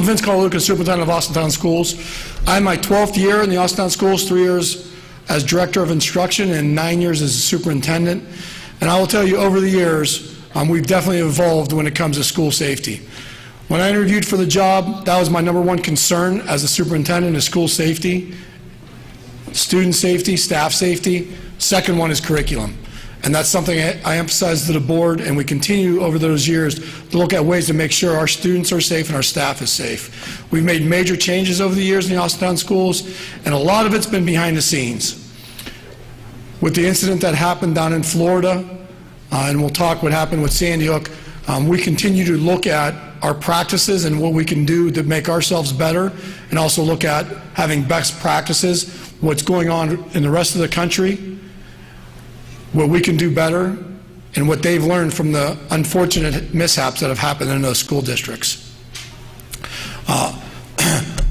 I'm Vince Carlucas, Superintendent of Austintown Schools. I'm my 12th year in the Austintown Schools, 3 years as Director of Instruction and 9 years as a Superintendent. And I will tell you, over the years, we've definitely evolved when it comes to school safety. When I interviewed for the job, that was my #1 concern as a superintendent, is school safety, student safety, staff safety. Second one is curriculum. And that's something I emphasize to the board, and we continue over those years to look at ways to make sure our students are safe and our staff is safe. We've made major changes over the years in the Austintown Schools, and a lot of it's been behind the scenes. With the incident that happened down in Florida, and we'll talk what happened with Sandy Hook, we continue to look at our practices and what we can do to make ourselves better, and also look at having best practices, what's going on in the rest of the country, what we can do better, and what they've learned from the unfortunate mishaps that have happened in those school districts.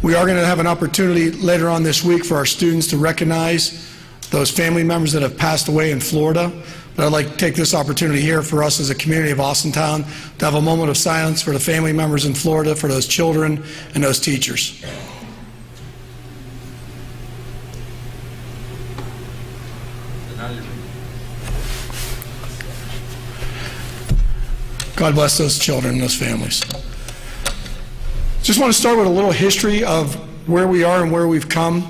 We are going to have an opportunity later on this week for our students to recognize those family members that have passed away in Florida. But I'd like to take this opportunity here for us as a community of Austintown to have a moment of silence for the family members in Florida, for those children and those teachers. God bless those children and those families. Just want to start with a little history of where we are and where we've come.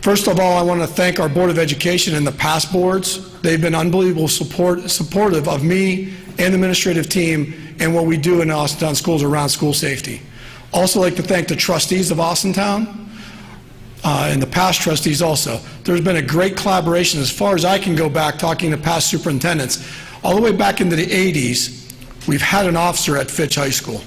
First of all, I want to thank our Board of Education and the past boards. They've been unbelievable supportive of me and the administrative team and what we do in Austintown Schools around school safety. Also like to thank the trustees of Austintown and the past trustees also. There's been a great collaboration as far as I can go back talking to past superintendents. All the way back into the 80s, we've had an officer at Fitch High School.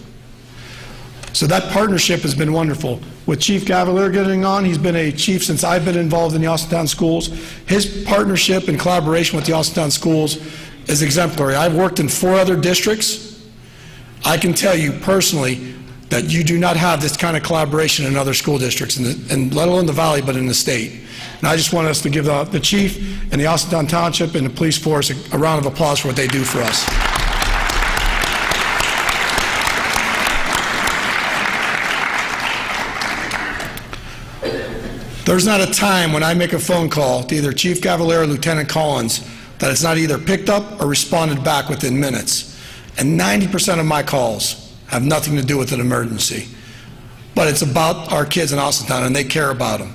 So that partnership has been wonderful. With Chief Cavalier getting on, he's been a chief since I've been involved in the Austintown Schools. His partnership and collaboration with the Austintown Schools is exemplary. I've worked in 4 other districts. I can tell you personally that you do not have this kind of collaboration in other school districts, and let alone the Valley, but in the state. And I just want us to give the chief and the Austintown Township and the police force a round of applause for what they do for us. There's not a time when I make a phone call to either Chief Cavalier or Lieutenant Collins that it's not either picked up or responded back within minutes. And 90% of my calls have nothing to do with an emergency. But it's about our kids in Austintown, and they care about them.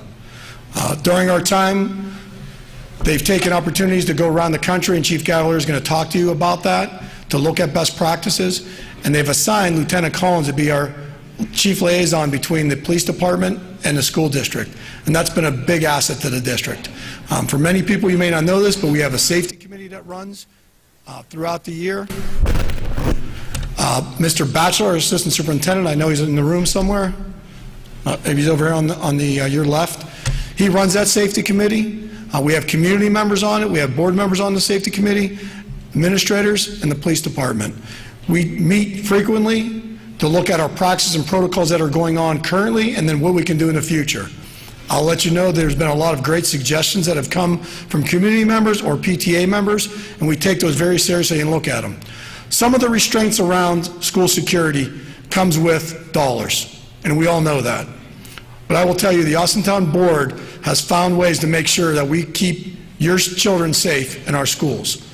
During our time, they've taken opportunities to go around the country, and Chief Cavalier is going to talk to you about that, to look at best practices. And they've assigned Lieutenant Collins to be our chief liaison between the police department and the school district. And that's been a big asset to the district. For many people, you may not know this, but we have a safety committee that runs throughout the year. Mr. Batchelor, our assistant superintendent, I know he's in the room somewhere. Maybe he's over here on your left. He runs that safety committee. We have community members on it. We have board members on the safety committee, administrators, and the police department. We meet frequently to look at our practices and protocols that are going on currently, and then what we can do in the future. I'll let you know there's been a lot of great suggestions that have come from community members or PTA members, and we take those very seriously and look at them. Some of the restraints around school security comes with dollars, and we all know that. But I will tell you, the Austintown Board has found ways to make sure that we keep your children safe in our schools.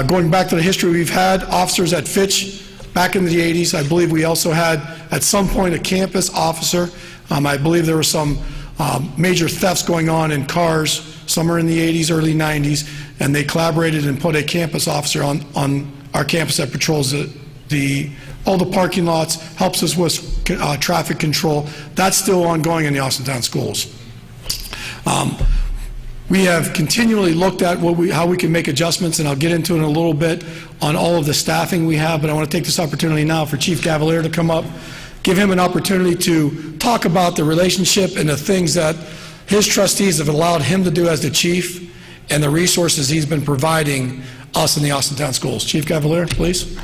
Going back to the history, we've had officers at Fitch back in the 80s. I believe we also had, at some point, a campus officer. I believe there were some major thefts going on in cars, somewhere in the 80s, early 90s, and they collaborated and put a campus officer on our campus that patrols all the parking lots, helps us with traffic control. That's still ongoing in the Austintown Schools. We have continually looked at how we can make adjustments, and I'll get into it in a little bit on all of the staffing we have, but I want to take this opportunity now for Chief Cavalier to come up, give him an opportunity to talk about the relationship and the things that his trustees have allowed him to do as the chief and the resources he's been providing us in the Austintown Schools. Chief Cavalier, please.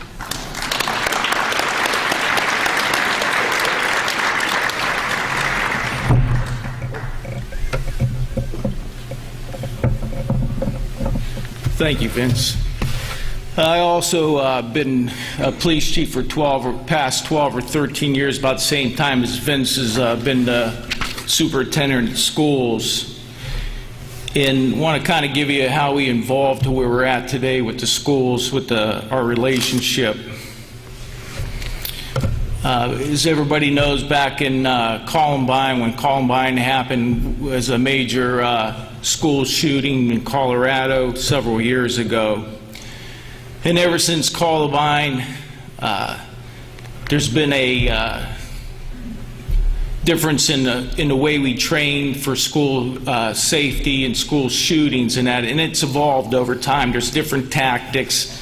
Thank you, Vince. I also been a police chief for past 12 or 13 years, about the same time as Vince has been the superintendent of schools. And want to kind of give you how we evolved to where we're at today with the schools, with our relationship. As everybody knows, back in Columbine, when Columbine happened, was a major school shooting in Colorado several years ago. And ever since Columbine, there's been a difference in the way we train for school safety and school shootings and that, and it's evolved over time. There's different tactics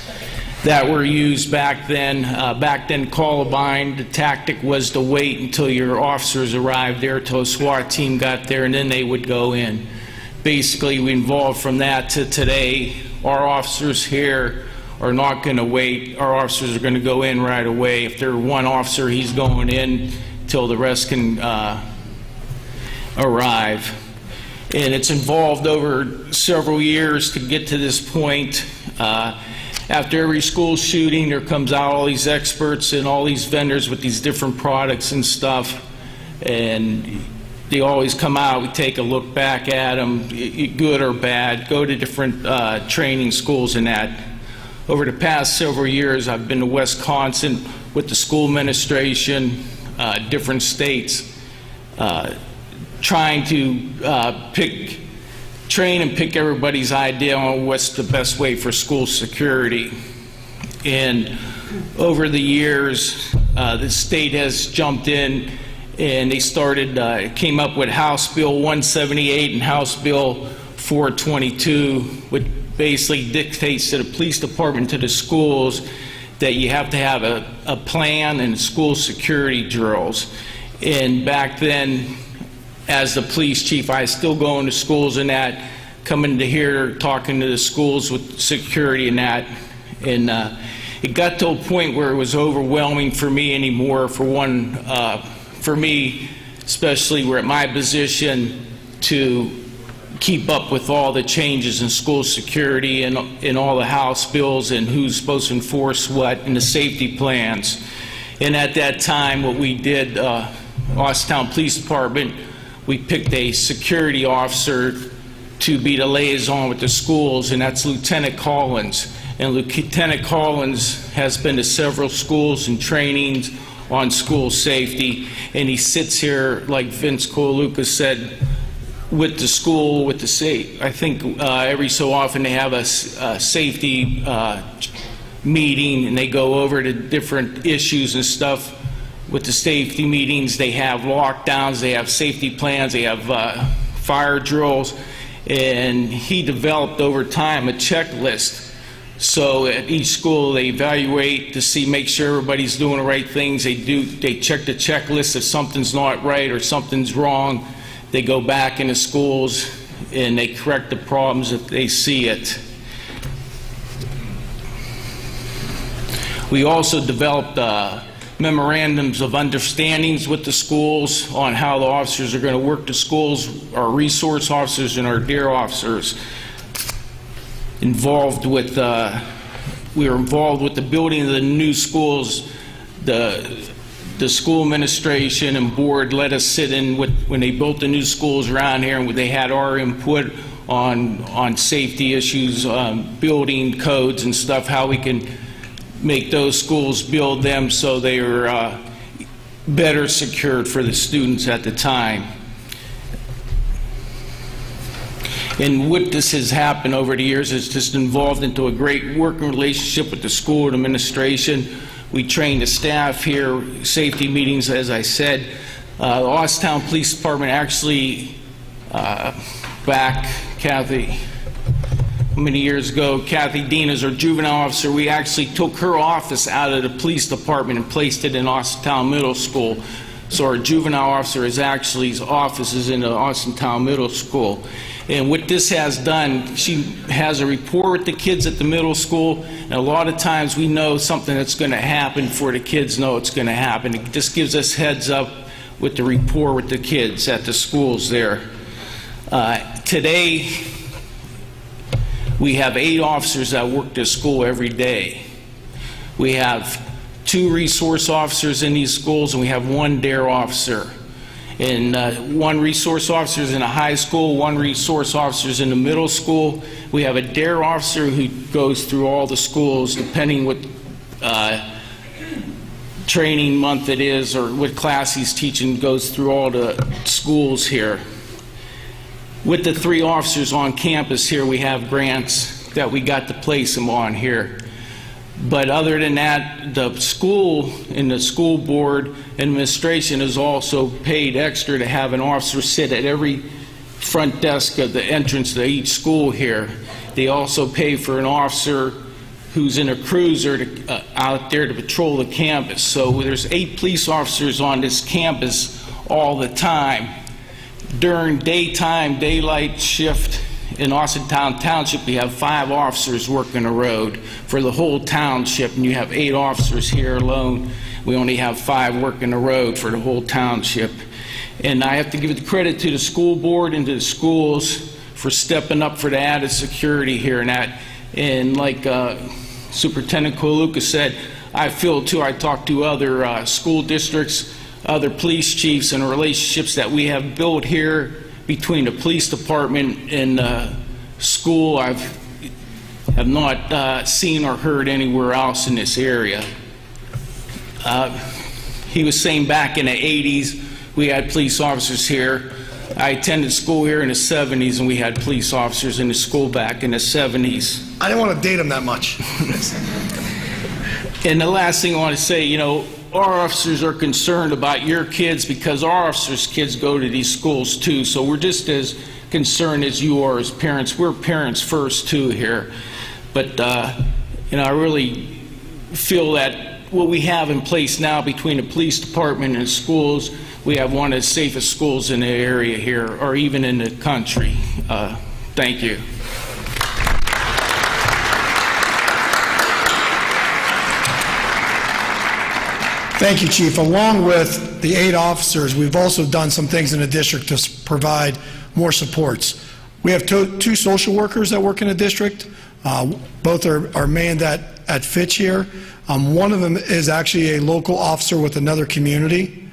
that were used back then. Back then, Columbine, the tactic was to wait until your officers arrived there, till a SWAT team got there, and then they would go in. Basically, we evolved from that to today. Our officers here are not going to wait. Our officers are going to go in right away. If they're one officer, he's going in till the rest can arrive. And it's evolved over several years to get to this point. After every school shooting, there comes out all these experts and all these vendors with these different products and stuff, and they always come out. We take a look back at them, good or bad, go to different training schools and that. Over the past several years, I've been to Wisconsin with the school administration, different states, trying to train and pick everybody's idea on what's the best way for school security. And over the years, the state has jumped in and they came up with House Bill 178 and House Bill 422, which basically dictates to the police department, to the schools, that you have to have a plan and school security drills. And back then, as the police chief, I still go into schools and that, coming to here, talking to the schools with security and that. And it got to a point where it was overwhelming for me anymore, for me, especially we're at my position, to keep up with all the changes in school security and in all the House bills and who's supposed to enforce what and the safety plans. And at that time, what we did, Austintown Police Department, we picked a security officer to be the liaison with the schools, and that's Lieutenant Collins. And Lieutenant Collins has been to several schools and trainings on school safety, and he sits here, like Vince Colalucas said, with the school, with the safe. I think every so often they have a safety meeting, and they go over to different issues and stuff. With the safety meetings, they have lockdowns, they have safety plans, they have fire drills, and he developed over time a checklist. So at each school, they evaluate to make sure everybody's doing the right things. They check the checklist. If something's not right or something's wrong, they go back into schools and they correct the problems if they see it. We also developed memorandums of understandings with the schools on how the officers are going to work the schools, our resource officers and our DARE officers. We were involved with the building of the new schools. The school administration and board let us sit in when they built the new schools around here, and they had our input on safety issues, building codes and stuff, how we can make those schools, build them so they were better secured for the students at the time. And what this has happened over the years is just involved into a great working relationship with the school administration. We train the staff here, safety meetings, as I said. The Austintown Police Department actually, back, Kathy, how many years ago, Kathy Dean is our juvenile officer. We actually took her office out of the police department and placed it in Austintown Middle School. So our juvenile officer is actually, his office is in the Austintown Middle School. And what this has done, she has a rapport with the kids at the middle school, and a lot of times we know something that's going to happen before the kids know it's going to happen. It just gives us heads up with the rapport with the kids at the schools there. Today, We have 8 officers that work this school every day. We have 2 resource officers in these schools, and we have 1 DARE officer. And 1 resource officer is in a high school, 1 resource officer is in the middle school. We have a DARE officer who goes through all the schools, depending what training month it is or what class he's teaching, goes through all the schools here. With the 3 officers on campus here, we have grants that we got to place them on here. But other than that, the school and the school board administration is also paid extra to have an officer sit at every front desk of the entrance to each school here. They also pay for an officer who's in a cruiser out there to patrol the campus. So there's 8 police officers on this campus all the time. During daytime, daylight shift in Austintown Township, we have 5 officers working the road for the whole township, and you have 8 officers here alone. We only have 5 working the road for the whole township. And I have to give the credit to the school board and to the schools for stepping up for the added security here and that. And like Superintendent Koluka said, I feel too, I talked to other school districts, other police chiefs, and relationships that we have built here between the police department and school. I have not seen or heard anywhere else in this area. He was saying back in the 80s we had police officers here. I attended school here in the 70s, and we had police officers in the school back in the 70s. I didn't want to date him that much. And the last thing I want to say, you know, our officers are concerned about your kids because our officers' kids go to these schools too. So we're just as concerned as you are as parents. We're parents first too here. But you know, I really feel that what we have in place now between the police department and schools, we have one of the safest schools in the area here, or even in the country. Thank you. Thank you, Chief. Along with the 8 officers, we've also done some things in the district to provide more supports. We have 2 social workers that work in the district. Both are manned at Fitch here. One of them is actually a local officer with another community.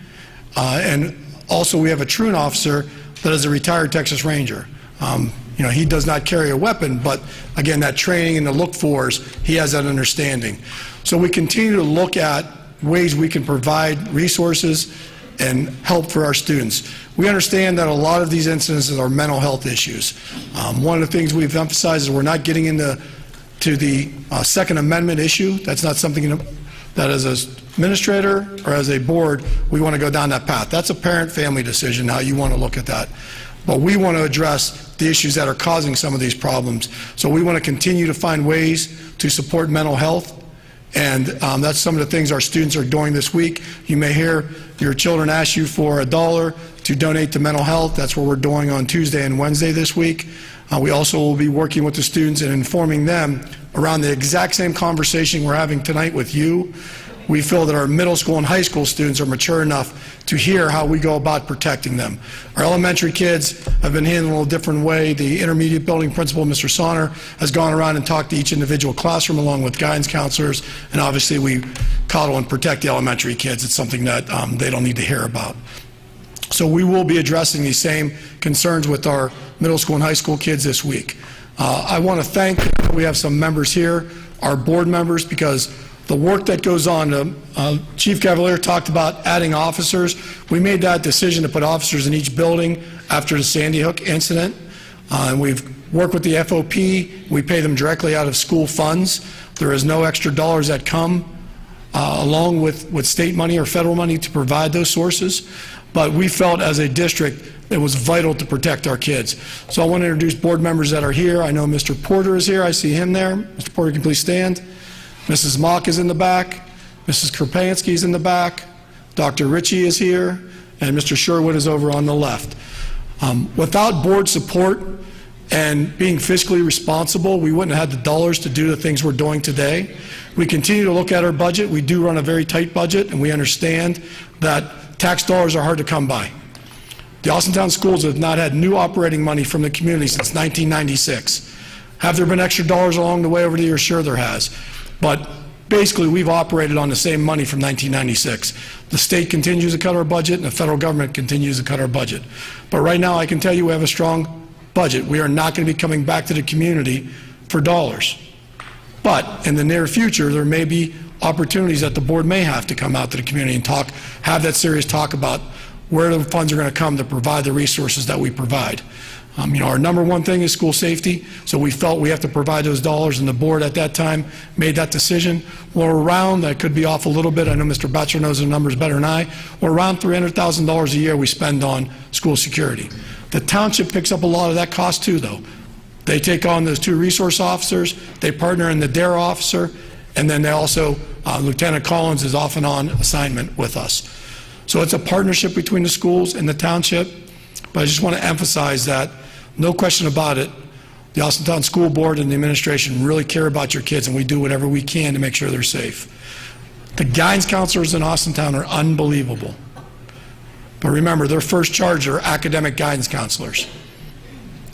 And also we have a truant officer that is a retired Texas Ranger. You know, he does not carry a weapon, but again, that training and the look-fors, he has that understanding. So we continue to look at ways we can provide resources and help for our students. We understand that a lot of these incidents are mental health issues. One of the things we've emphasized is we're not getting into the Second Amendment issue. That's not something that as an administrator or as a board we want to go down that path. That's a parent-family decision how you want to look at that. But we want to address the issues that are causing some of these problems. So we want to continue to find ways to support mental health. And that's some of the things our students are doing this week. You may hear your children ask you for $1 to donate to mental health. That's what we're doing on Tuesday and Wednesday this week. We also will be working with the students and informing them around the exact same conversation we're having tonight with you. We feel that our middle school and high school students are mature enough to hear how we go about protecting them. Our elementary kids have been handled in a little different way. The intermediate building principal, Mr. Sonner, has gone around and talked to each individual classroom along with guidance counselors, and obviously we coddle and protect the elementary kids. It's something that they don't need to hear about. So we will be addressing these same concerns with our middle school and high school kids this week. I want to thank, we have some members here, our board members, because the work that goes on, Chief Cavalier talked about adding officers. We made that decision to put officers in each building after the Sandy Hook incident. And we've worked with the FOP. We pay them directly out of school funds. There is no extra dollars that come along with state money or federal money to provide those sources. But we felt as a district it was vital to protect our kids. So I want to introduce board members that are here. I know Mr. Porter is here. I see him there. Mr. Porter, can you please stand? Mrs. Mock is in the back. Mrs. Kerpansky is in the back. Dr. Ritchie is here. And Mr. Sherwood is over on the left. Without board support and being fiscally responsible, we wouldn't have had the dollars to do the things we're doing today. We continue to look at our budget. We do run a very tight budget, and we understand that tax dollars are hard to come by. The Austintown schools have not had new operating money from the community since 1996. Have there been extra dollars along the way over the years? Sure there has. But basically, we've operated on the same money from 1996. The state continues to cut our budget, and the federal government continues to cut our budget. But right now, I can tell you we have a strong budget. We are not going to be coming back to the community for dollars. But in the near future, there may be opportunities that the board may have to come out to the community and have that serious talk about where the funds are going to come to provide the resources that we provide. Our number one thing is school safety, so we felt we have to provide those dollars, and the board at that time made that decision. We're around, that could be off a little bit, I know Mr. Batcher knows the numbers better than I, we're around $300,000 a year we spend on school security. The township picks up a lot of that cost too, though. They take on those 2 resource officers, they partner in the DARE officer, and then they also, Lieutenant Collins is off and on assignment with us. So it's a partnership between the schools and the township, but I just want to emphasize that, no question about it, the Austintown School Board and the administration really care about your kids, and we do whatever we can to make sure they're safe. The guidance counselors in Austintown are unbelievable. But remember, their first charge are academic guidance counselors.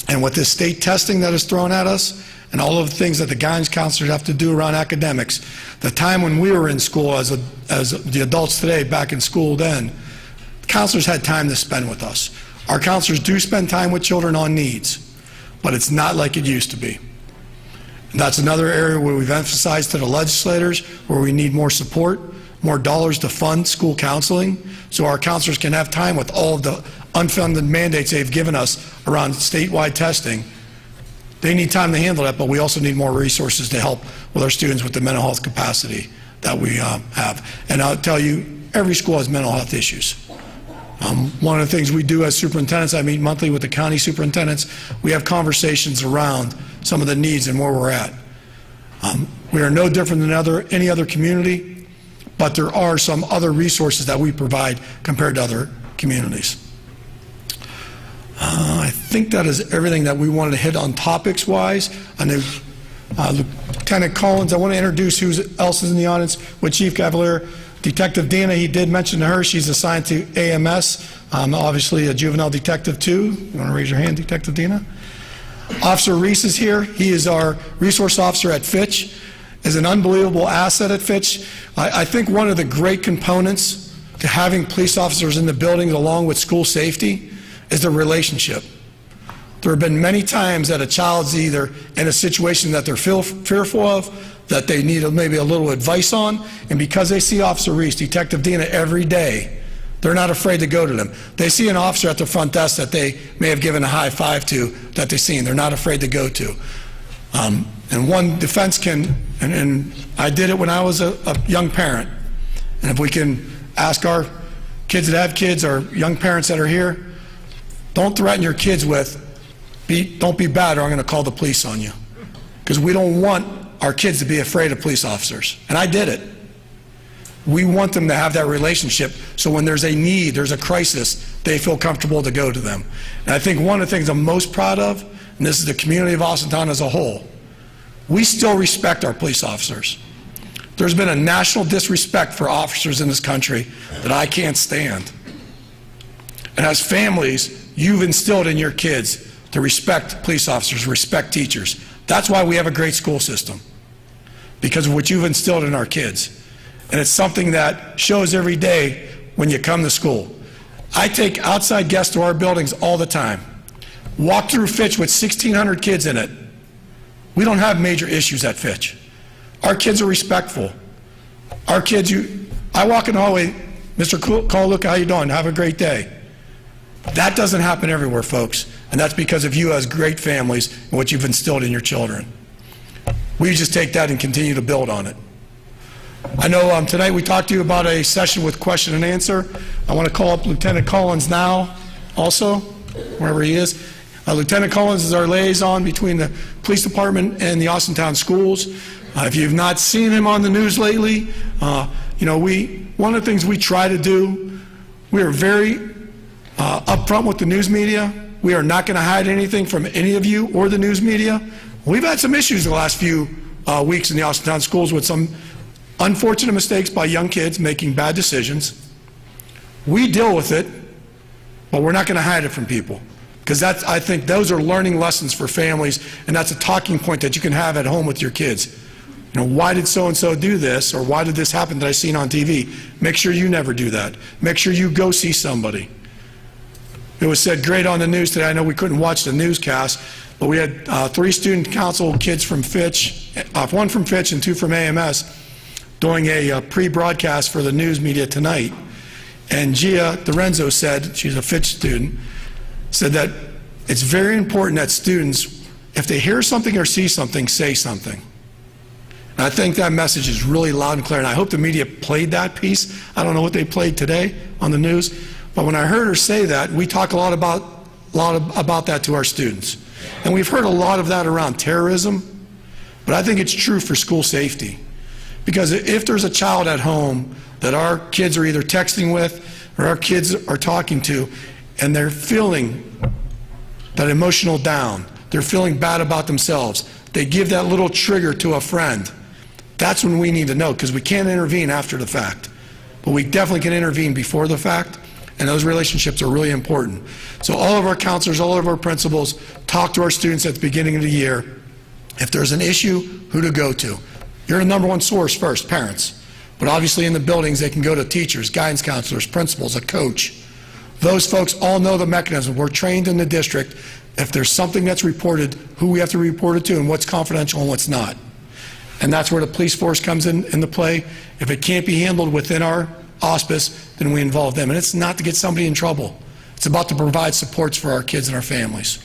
And with this state testing that is thrown at us, and all of the things that the guidance counselors have to do around academics, the time when we were in school as the adults today back in school then, counselors had time to spend with us. Our counselors do spend time with children on needs, but it's not like it used to be. And that's another area where we've emphasized to the legislators where we need more support, more dollars to fund school counseling, so our counselors can have time with all of the unfunded mandates they've given us around statewide testing. They need time to handle that, but we also need more resources to help with our students with the mental health capacity that we have. And I'll tell you, every school has mental health issues. One of the things we do as superintendents, I meet monthly with the county superintendents, we have conversations around some of the needs and where we're at. We are no different than any other community, but there are some other resources that we provide compared to other communities. I think that is everything that we wanted to hit on topics-wise. I know Lieutenant Collins, I want to introduce who else is in the audience with Chief Cavalier. Detective Dina, he did mention to her, she's assigned to AMS, obviously a juvenile detective too. You want to raise your hand, Detective Dina? Officer Reese is here. He is our resource officer at Fitch, is an unbelievable asset at Fitch. I think one of the great components to having police officers in the building along with school safety is the relationship. There have been many times that a child's either in a situation that they're fearful of, that they need maybe a little advice on, and because they see Officer Reese, Detective Dina, every day, they're not afraid to go to them. They see an officer at the front desk that they may have given a high five to that they've seen. They're not afraid to go to. And one defense can, and I did it when I was a young parent, and if we can ask our kids that have kids or young parents that are here, don't threaten your kids with, don't be bad or I'm going to call the police on you. Because we don't want our kids to be afraid of police officers. And I did it. We want them to have that relationship so when there's a need, there's a crisis, they feel comfortable to go to them. And I think one of the things I'm most proud of, and this is the community of Austintown as a whole, we still respect our police officers. There's been a national disrespect for officers in this country that I can't stand. And as families, you've instilled in your kids to respect police officers, respect teachers. That's why we have a great school system, because of what you've instilled in our kids. And it's something that shows every day when you come to school. I take outside guests to our buildings all the time. Walk through Fitch with 1,600 kids in it. We don't have major issues at Fitch. Our kids are respectful. Our kids, I walk in the hallway, Mr. Cole, look, how you doing? Have a great day. That doesn't happen everywhere, folks, and that's because of you as great families and what you've instilled in your children. We just take that and continue to build on it. I know tonight we talked to you about a session with question and answer. I want to call up Lieutenant Collins now, also, wherever he is. Lieutenant Collins is our liaison between the police department and the Austintown schools. If you've not seen him on the news lately, one of the things we try to do, we are very upfront with the news media. We are not going to hide anything from any of you or the news media. We've had some issues the last few weeks in the Austintown schools with some unfortunate mistakes by young kids making bad decisions. We deal with it, but we're not going to hide it from people. Because I think those are learning lessons for families, and that's a talking point that you can have at home with your kids. You know, why did so-and-so do this, or why did this happen that I seen on TV? Make sure you never do that. Make sure you go see somebody. It was said great on the news today. I know we couldn't watch the newscast, but we had 3 student council kids from Fitch, 1 from Fitch and 2 from AMS, doing a pre-broadcast for the news media tonight. And Gia Lorenzo said, she's a Fitch student, said that it's very important that students, if they hear something or see something, say something. And I think that message is really loud and clear, and I hope the media played that piece. I don't know what they played today on the news, but when I heard her say that, we talk a lot about that to our students. And we've heard a lot of that around terrorism, but I think it's true for school safety. Because if there's a child at home that our kids are either texting with or our kids are talking to, and they're feeling that emotional down, they're feeling bad about themselves, they give that little trigger to a friend, that's when we need to know, because we can't intervene after the fact. But we definitely can intervene before the fact, and those relationships are really important. So all of our counselors, all of our principals talk to our students at the beginning of the year. If there's an issue, who to go to. You're the number one source first, parents. But obviously in the buildings, they can go to teachers, guidance counselors, principals, a coach. Those folks all know the mechanism. We're trained in the district. If there's something that's reported, who we have to report it to and what's confidential and what's not. And that's where the police force comes into play. If it can't be handled within our auspice, then we involve them. And it's not to get somebody in trouble. It's about to provide supports for our kids and our families.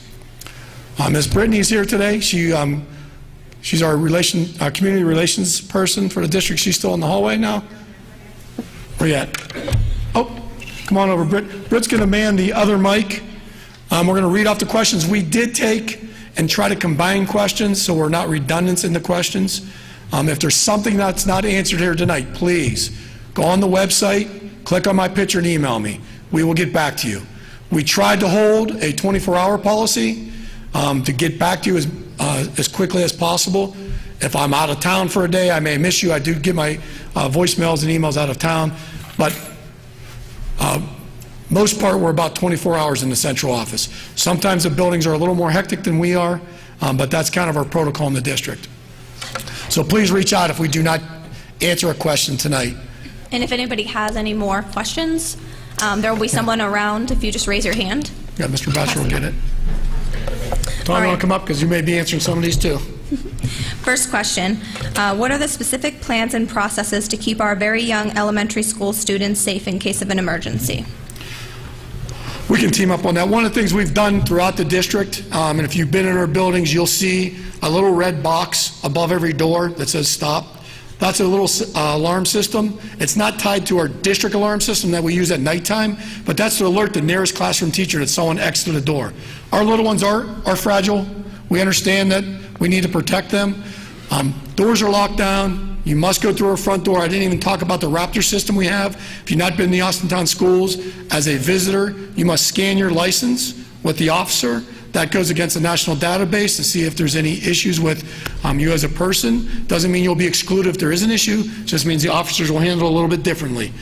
Ms. Brittany's here today. She's our community relations person for the district. She's still in the hallway now? Where you at? Oh, come on over, Britt. Britt's going to man the other mic. We're going to read off the questions. We did take and try to combine questions so we're not redundant in the questions. If there's something that's not answered here tonight, please go on the website, click on my picture and email me. We will get back to you. We tried to hold a 24-hour policy to get back to you as quickly as possible. If I'm out of town for a day, I may miss you. I do get my voicemails and emails out of town, but most part we're about 24 hours in the central office. Sometimes the buildings are a little more hectic than we are, but that's kind of our protocol in the district. So please reach out if we do not answer a question tonight. And if anybody has any more questions, there will be someone around if you just raise your hand. Yeah, Mr. Batcher will get it. Tom, you want to come up because you may be answering some of these too. First question, what are the specific plans and processes to keep our very young elementary school students safe in case of an emergency? We can team up on that. One of the things we've done throughout the district, and if you've been in our buildings, you'll see a little red box above every door that says stop. That's a little alarm system. It's not tied to our district alarm system that we use at nighttime, but that's to alert the nearest classroom teacher that someone exited the door. Our little ones are fragile. We understand that we need to protect them. Doors are locked down. You must go through our front door. I didn't even talk about the Raptor system we have. If you've not been in the Austintown schools as a visitor, you must scan your license with the officer. That goes against the national database to see if there's any issues with you as a person. Doesn't mean you'll be excluded if there is an issue. Just means the officers will handle it a little bit differently.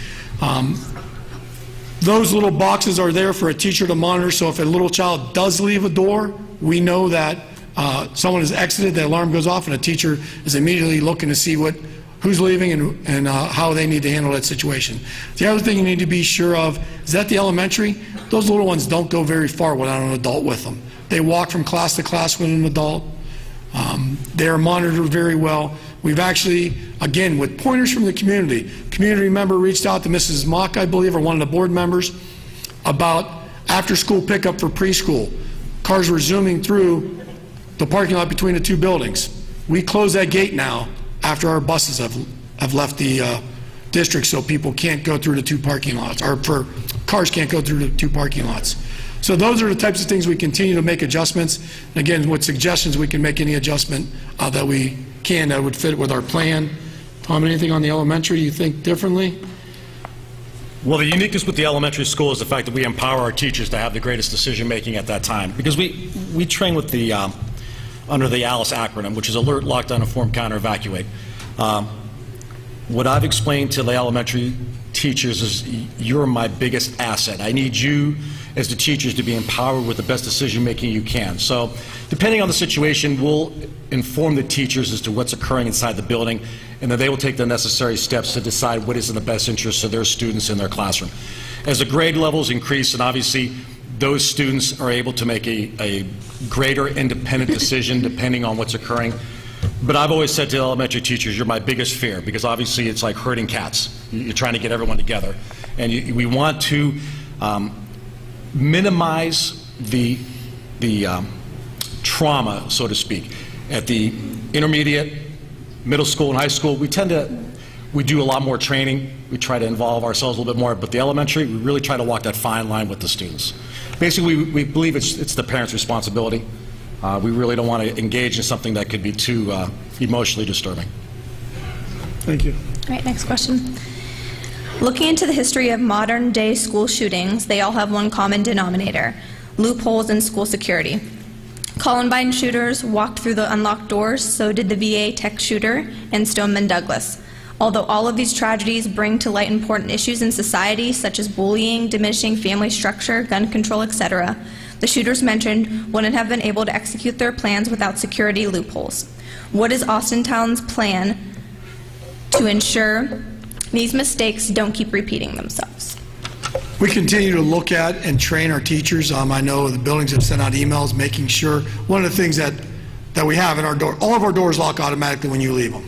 Those little boxes are there for a teacher to monitor, so if a little child does leave a door, we know that someone has exited, the alarm goes off, and a teacher is immediately looking to see who's leaving and how they need to handle that situation. The other thing you need to be sure of is that the elementary, those little ones don't go very far without an adult with them. They walk from class to class with an adult. They are monitored very well. We've actually, again, with pointers from the community member reached out to Mrs. Mock, I believe, or one of the board members, about after-school pickup for preschool. Cars were zooming through the parking lot between the two buildings. We close that gate now after our buses have left the district, so people can't go through the two parking lots, or cars can't go through the two parking lots. So those are the types of things we continue to make adjustments. And again, with suggestions, we can make any adjustment that we can that would fit with our plan. Tom, anything on the elementary you think differently? Well, the uniqueness with the elementary school is the fact that we empower our teachers to have the greatest decision-making at that time. Because we train with the, under the ALICE acronym, which is Alert, Lockdown, Inform, Counter, Evacuate. What I've explained to the elementary teachers is you're my biggest asset. I need you as the teachers to be empowered with the best decision-making you can. So depending on the situation, we'll inform the teachers as to what's occurring inside the building, and then they will take the necessary steps to decide what is in the best interest of their students in their classroom. As the grade levels increase, and obviously those students are able to make a greater independent decision depending on what's occurring. But I've always said to elementary teachers, you're my biggest fear, because obviously it's like herding cats. You're trying to get everyone together. And we want to minimize the trauma, so to speak. At the intermediate, middle school, and high school, we do a lot more training. We try to involve ourselves a little bit more. But the elementary, we really try to walk that fine line with the students. Basically, we believe it's the parents' responsibility. We really don't want to engage in something that could be too emotionally disturbing. Thank you. All right, next question. Looking into the history of modern-day school shootings, they all have one common denominator: loopholes in school security. Columbine shooters walked through the unlocked doors, so did the VA tech shooter and Stoneman Douglas. Although all of these tragedies bring to light important issues in society, such as bullying, diminishing family structure, gun control, etc., the shooters mentioned wouldn't have been able to execute their plans without security loopholes. What is Austintown's plan to ensure these mistakes don't keep repeating themselves? We continue to look at and train our teachers. I know the buildings have sent out emails making sure. One of the things that we have in our door, all of our doors lock automatically when you leave them.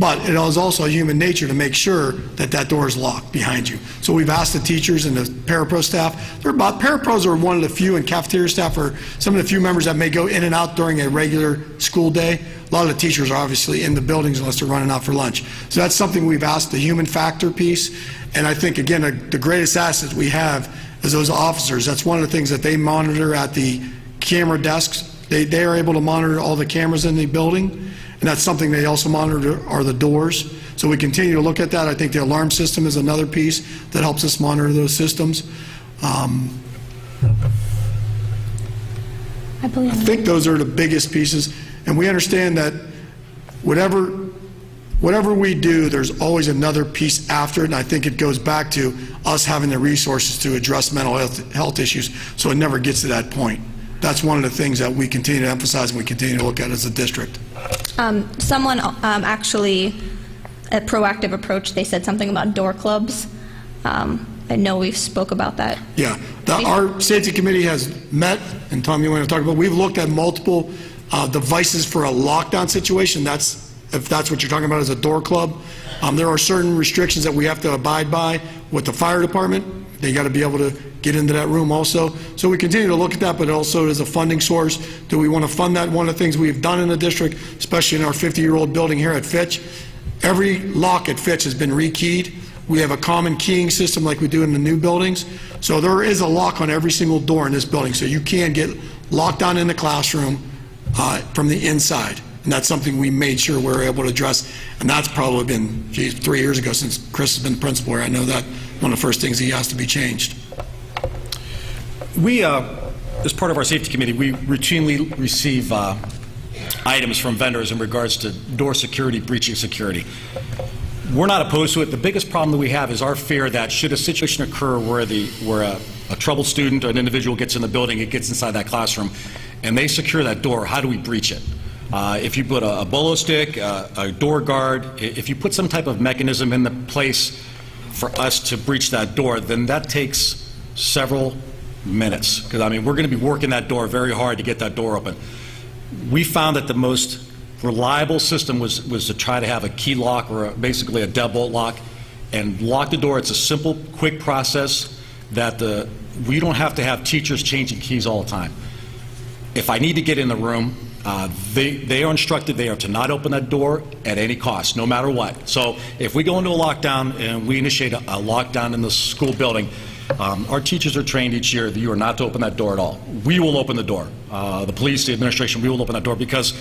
But it is also human nature to make sure that that door is locked behind you. So we've asked the teachers and the parapro staff. Parapros are one of the few, and cafeteria staff are some of the few members that may go in and out during a regular school day. A lot of the teachers are obviously in the buildings unless they're running out for lunch. So that's something we've asked, the human factor piece. And I think, again, the greatest asset we have is those officers. That's one of the things that they monitor at the camera desks. They are able to monitor all the cameras in the building. And that's something they also monitor are the doors. So we continue to look at that. I think the alarm system is another piece that helps us monitor those systems. I think those are the biggest pieces. And we understand that whatever we do, there's always another piece after it. And I think it goes back to us having the resources to address mental health issues so it never gets to that point. That's one of the things that we continue to emphasize and we continue to look at as a district. Someone actually, a proactive approach, they said something about door clubs. I know we've spoke about that. Yeah, our safety committee has met, and Tom, you want to talk about, we've looked at multiple devices for a lockdown situation. If that's what you're talking about as a door club. There are certain restrictions that we have to abide by with the fire department. They got to be able to get into that room also. So we continue to look at that, but also as a funding source. Do we want to fund that? One of the things we've done in the district, especially in our 50-year-old building here at Fitch, every lock at Fitch has been rekeyed. We have a common keying system like we do in the new buildings. So there is a lock on every single door in this building. So you can get locked down in the classroom from the inside. And that's something we made sure we're able to address. And that's probably been, 3 years ago since Chris has been principal here. I know that one of the first things he has to be changed. We, as part of our safety committee, we routinely receive items from vendors in regards to door security, breaching security. We're not opposed to it. The biggest problem that we have is our fear that should a situation occur where a troubled student or an individual gets in the building, it gets inside that classroom, and they secure that door, how do we breach it? If you put a bolo stick, a door guard, if you put some type of mechanism in the place for us to breach that door, then that takes several minutes. Because, I mean, we're going to be working that door very hard to get that door open. We found that the most reliable system was to try to have a key lock or basically a deadbolt lock and lock the door. It's a simple, quick process that we don't have to have teachers changing keys all the time. If I need to get in the room, they are instructed they are to not open that door at any cost, no matter what. So if we go into a lockdown and we initiate a lockdown in the school building, our teachers are trained each year that you are not to open that door at all. We will open the door. The police, the administration, we will open that door because,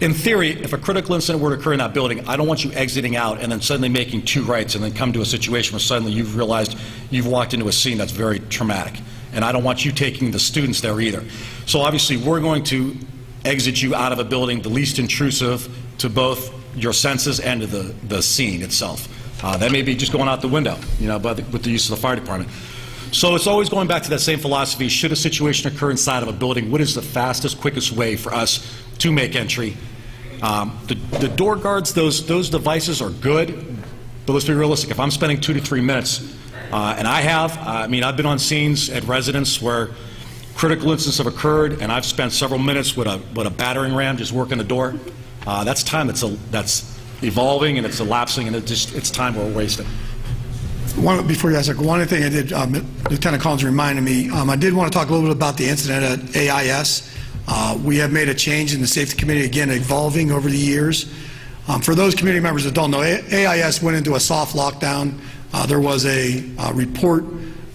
in theory, if a critical incident were to occur in that building, I don't want you exiting out and then suddenly making two rights and then come to a situation where suddenly you've realized you've walked into a scene that's very traumatic. And I don't want you taking the students there either. So obviously we're going to exit you out of a building the least intrusive to both your senses and to the scene itself. That may be just going out the window, with the use of the fire department. So it's always going back to that same philosophy. Should a situation occur inside of a building, what is the fastest, quickest way for us to make entry? The door guards, those devices are good, but let's be realistic. If I'm spending 2 to 3 minutes, and I've been on scenes at residence where critical incidents have occurred, and I've spent several minutes with a battering ram just working the door. That's time that's evolving and it's elapsing, and it's time we're wasting. Before you ask, one thing I did, Lieutenant Collins reminded me, I did want to talk a little bit about the incident at AIS. We have made a change in the safety committee, again, evolving over the years. For those community members that don't know, AIS went into a soft lockdown. There was a report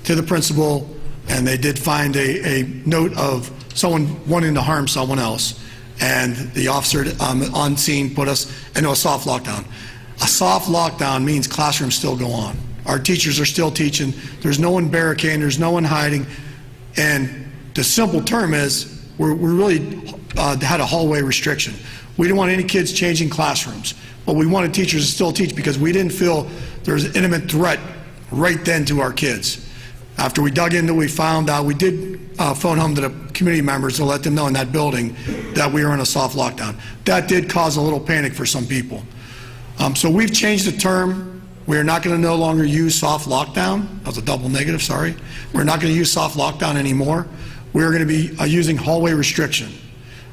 to the principal, and they did find a note of someone wanting to harm someone else. And the officer on scene put us into a soft lockdown. A soft lockdown means classrooms still go on. Our teachers are still teaching. There's no one barricading. There's no one hiding. And the simple term is we really had a hallway restriction. We didn't want any kids changing classrooms, but we wanted teachers to still teach because we didn't feel there was an imminent threat right then to our kids. After we dug into it, we found out, we did phone home to the community members to let them know in that building that we were in a soft lockdown. That did cause a little panic for some people. So we've changed the term. We are not going to no longer use soft lockdown. That was a double negative, sorry. We're not going to use soft lockdown anymore. We're going to be using hallway restriction.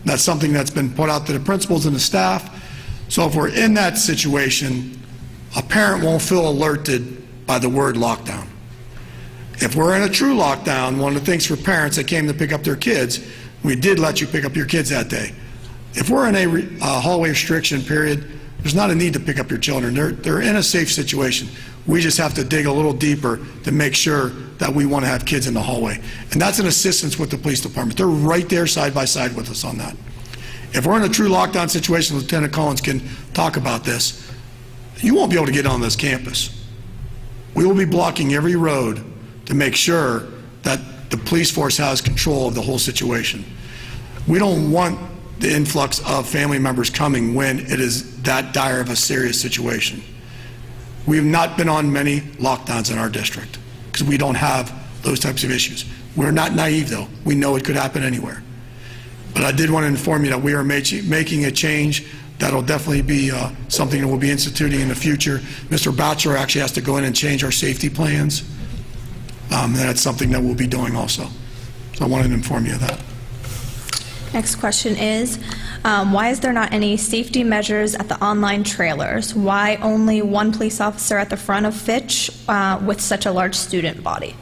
That's something that's been put out to the principals and the staff. So if we're in that situation, a parent won't feel alerted by the word lockdown. If we're in a true lockdown, one of the things for parents that came to pick up their kids, we did let you pick up your kids that day. If we're in a hallway restriction period, there's not a need to pick up your children. They're in a safe situation. We just have to dig a little deeper to make sure that we want to have kids in the hallway. And that's an assistance with the police department. They're right there side by side with us on that. If we're in a true lockdown situation, Lieutenant Collins can talk about this, you won't be able to get on this campus. We will be blocking every road to make sure that the police force has control of the whole situation. We don't want the influx of family members coming when it is that dire of a serious situation. We have not been on many lockdowns in our district because we don't have those types of issues. We're not naive, though. We know it could happen anywhere. But I did want to inform you that we are making a change that'll definitely be something that we'll be instituting in the future. Mr. Batchelor actually has to go in and change our safety plans. And that's something that we'll be doing also. So I wanted to inform you of that. Next question is, why is there not any safety measures at the online trailers? Why only one police officer at the front of Fitch with such a large student body?